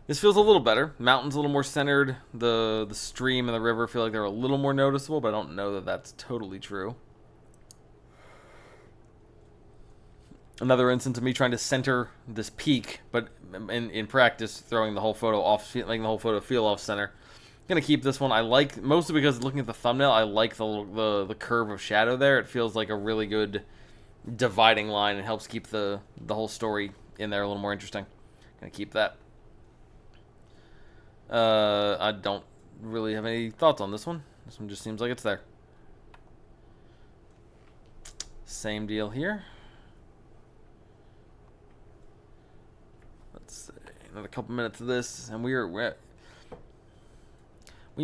This feels a little better. Mountain's a little more centered. The stream and the river feel like they're a little more noticeable, but I don't know that that's totally true. Another instance of me trying to center this peak, but in practice throwing the whole photo off, making the whole photo feel off center. I'm gonna keep this one. I like, mostly because looking at the thumbnail, I like the curve of shadow there. It feels like a really good dividing line. It helps keep the whole story in there a little more interesting. Gonna keep that. I don't really have any thoughts on this one. This one just seems like it's there. Same deal here. Let's see, another couple minutes of this, and we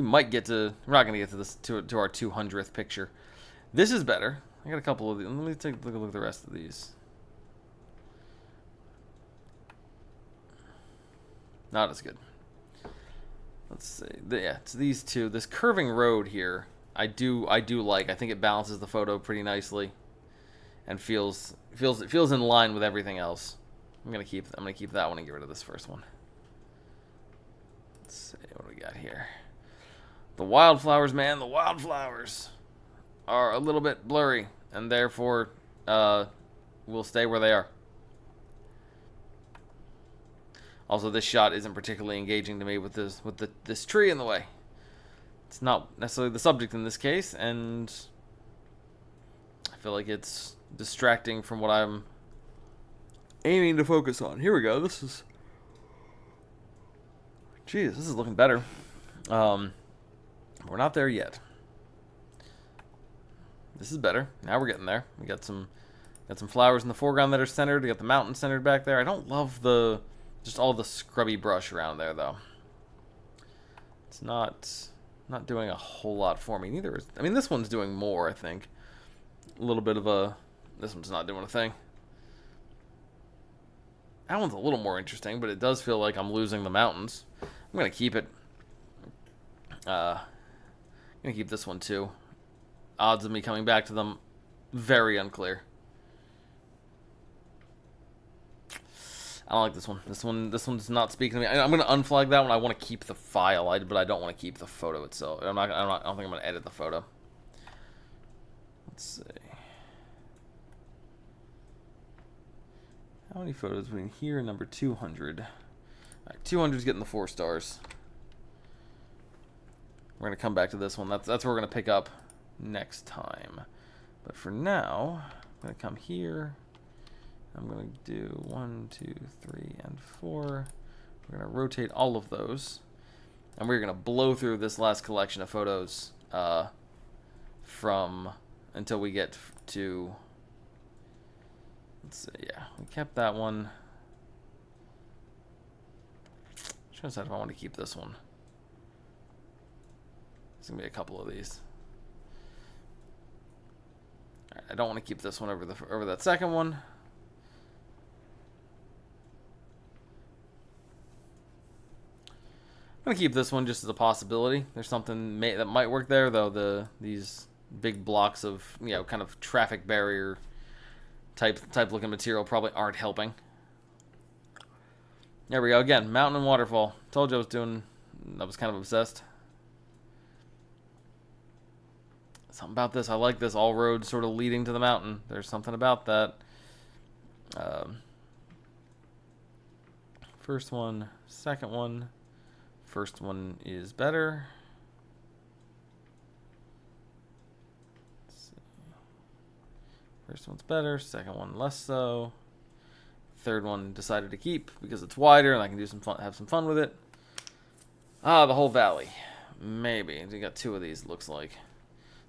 might get to. We're not gonna get to this to our 200th picture. This is better. I got a couple of these. Let me take a look at the rest of these. Not as good. Let's see. Yeah, it's these two. This curving road here, I do like. I think it balances the photo pretty nicely, and feels in line with everything else. I'm gonna keep that one and get rid of this first one. Let's see what do we got here. The wildflowers, man. The wildflowers are a little bit blurry, and therefore will stay where they are. Also, this shot isn't particularly engaging to me with this tree in the way. It's not necessarily the subject in this case, and I feel like it's distracting from what I'm aiming to focus on. Here we go. This is... Jeez, this is looking better. We're not there yet. This is better. Now we're getting there. We got some flowers in the foreground that are centered. We got the mountain centered back there. I don't love just all the scrubby brush around there, though. It's not doing a whole lot for me. Neither is... I mean, this one's doing more, I think. A little bit of a... This one's not doing a thing. That one's a little more interesting, but it does feel like I'm losing the mountains. I'm going to keep it. I'm going to keep this one, too. Odds of me coming back to them, very unclear. I don't like this one. This one does not speak to me. I'm going to unflag that one. I want to keep the file, but I don't want to keep the photo itself. I don't think I'm going to edit the photo. Let's see. How many photos between here and number 200? All right, 200's getting the 4 stars. We're going to come back to this one. That's where we're going to pick up next time. But for now, I'm going to come here. I'm going to do 1, 2, 3, and 4. We're going to rotate all of those. And we're going to blow through this last collection of photos until we get to... Let's see, yeah, we kept that one. I'm trying to decide if I want to keep this one. There's going to be a couple of these. All right, I don't want to keep this one over that second one. I'm going to keep this one just as a possibility. There's something that might work there, though. These big blocks of, you know, kind of traffic barrier type looking material probably aren't helping. There we go. Again, mountain and waterfall. Told you I was kind of obsessed. Something about this. I like this. All roads sort of leading to the mountain. There's something about that. First one, second one. First one is better. Let's see. First one's better. Second one less so. Third one decided to keep because it's wider and I can do some fun, have some fun with it. Ah, the whole valley. Maybe. We got 2 of these, it looks like.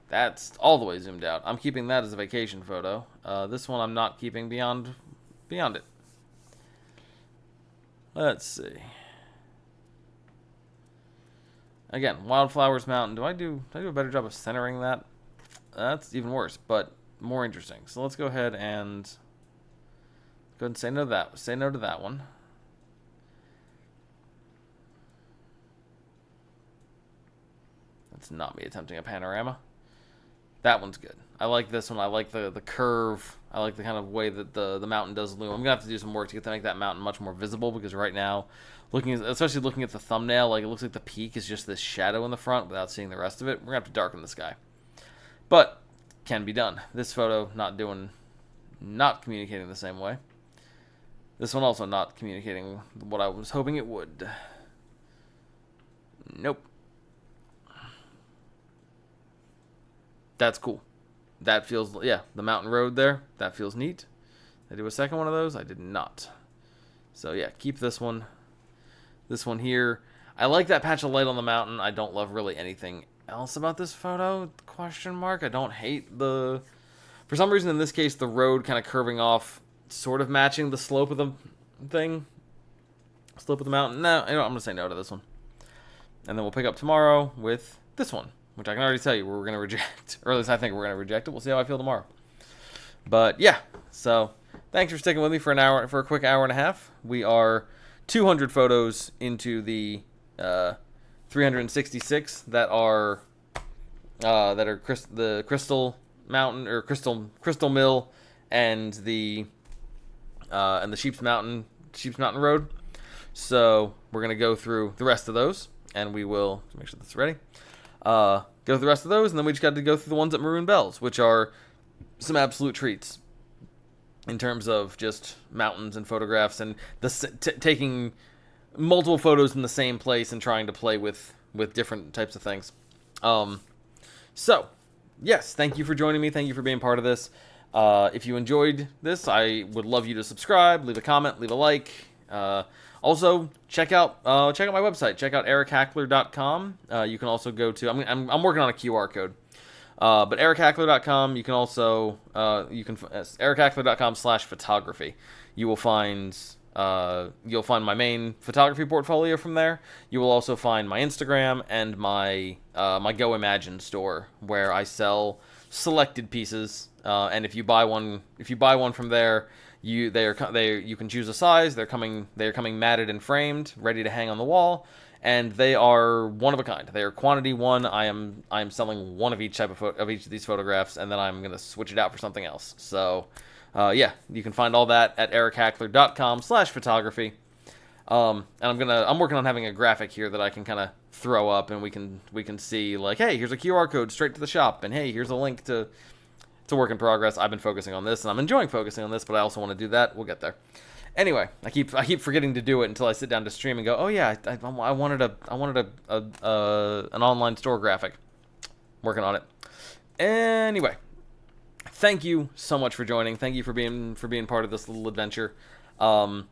That's all the way zoomed out. I'm keeping that as a vacation photo. This one I'm not keeping beyond it. Let's see. Again, Wildflowers Mountain. Do I do a better job of centering that? That's even worse, but more interesting. So let's go ahead and say no to that. Say no to that one. That's not me attempting a panorama. That one's good. I like this one. I like the curve. I like the kind of way that the mountain does loom. I'm going to have to do some work to make that mountain much more visible because right now, especially looking at the thumbnail, like it looks like the peak is just this shadow in the front without seeing the rest of it. We're going to have to darken the sky. But can be done. This photo not communicating the same way. This one also not communicating what I was hoping it would. Nope. That's cool. That feels, yeah, the mountain road there, that feels neat. Did I do a second one of those? I did not. So yeah, keep this one. This one here. I like that patch of light on the mountain. I don't love really anything else about this photo, question mark. I don't hate for some reason in this case, the road kind of curving off, sort of matching the slope of the thing. Slope of the mountain. No, I'm going to say no to this one. And then we'll pick up tomorrow with this one, which I can already tell you we're going to reject. Or at least I think we're going to reject it. We'll see how I feel tomorrow. But yeah, so thanks for sticking with me for a quick hour and a half. We are 200 photos into the 366 that are the Crystal Mountain or Crystal Mill and the Sheep's Mountain Road. So we're gonna go through the rest of those, and we will make sure that's ready. Go through the rest of those, and then we just got to go through the ones at Maroon Bells, which are some absolute treats in terms of just mountains and photographs and taking multiple photos in the same place and trying to play with different types of things. So, yes, thank you for joining me. Thank you for being part of this. If you enjoyed this, I would love you to subscribe, leave a comment, leave a like. Also, check out my website. Check out erichackler.com. You can also go to... I'm working on a QR code. But erichackler.com, you can also... erichackler.com/photography. You'll find my main photography portfolio from there. You will also find my Instagram and my Go Imagine store, where I sell selected pieces. And if you buy one from there, you can choose a size. They're coming matted and framed, ready to hang on the wall, and they are one of a kind. They are quantity one. I am selling one of each type of each of these photographs, and then I'm gonna switch it out for something else. So, yeah, you can find all that at erichackler.com/photography. And I'm working on having a graphic here that I can kind of throw up, and we can see like, hey, here's a QR code straight to the shop, and hey, here's a link to. It's a work in progress. I've been focusing on this, and I'm enjoying focusing on this, but I also want to do that. We'll get there. Anyway, I keep forgetting to do it until I sit down to stream and go, oh yeah, I wanted an online store graphic. Working on it. Anyway, thank you so much for joining. Thank you for being part of this little adventure. We're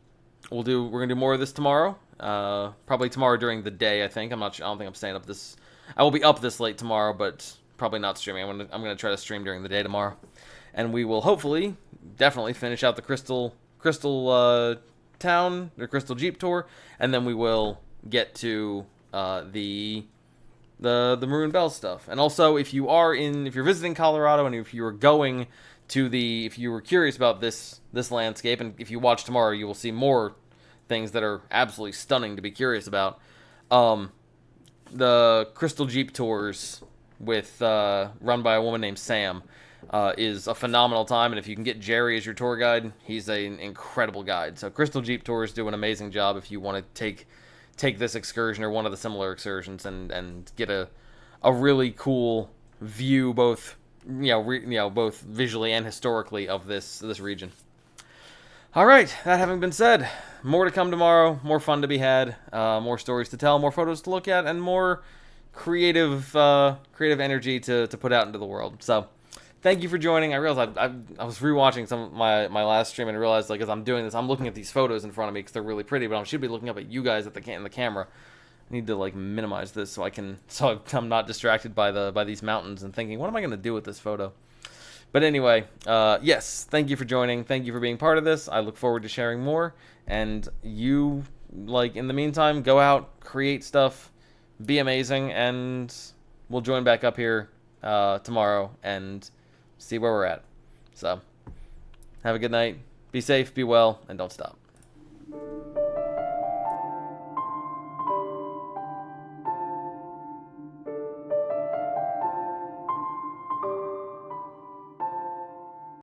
gonna do more of this tomorrow. Probably tomorrow during the day. I think. I don't think I'm staying up this. I will be up this late tomorrow, but probably not streaming. I'm gonna try to stream during the day tomorrow, and we will hopefully, definitely finish out the Crystal Town or Crystal Jeep tour, and then we will get to the Maroon Bell stuff. And also, if you're visiting Colorado, and if you were curious about this landscape, and if you watch tomorrow, you will see more things that are absolutely stunning to be curious about. The Crystal Jeep tours with run by a woman named Sam is a phenomenal time, and if you can get Jerry as your tour guide, he's an incredible guide. So Crystal Jeep Tours do an amazing job if you want to take this excursion or one of the similar excursions and get a really cool view, both both visually and historically, of this region. All right, that having been said, more to come tomorrow, more fun to be had, more stories to tell, more photos to look at, and more creative energy to put out into the world. So thank you for joining. I realized I was rewatching some of my last stream and realized, like, as I'm doing this, I'm looking at these photos in front of me because they're really pretty, but I should be looking up at you guys in the camera. I need to like minimize this so I'm not distracted by these mountains and thinking, what am I going to do with this photo? But anyway, yes, thank you for joining. Thank you for being part of this. I look forward to sharing more. And you, like, in the meantime, go out, create stuff, be amazing, and we'll join back up here tomorrow and see where we're at. So, have a good night. Be safe, be well, and don't stop.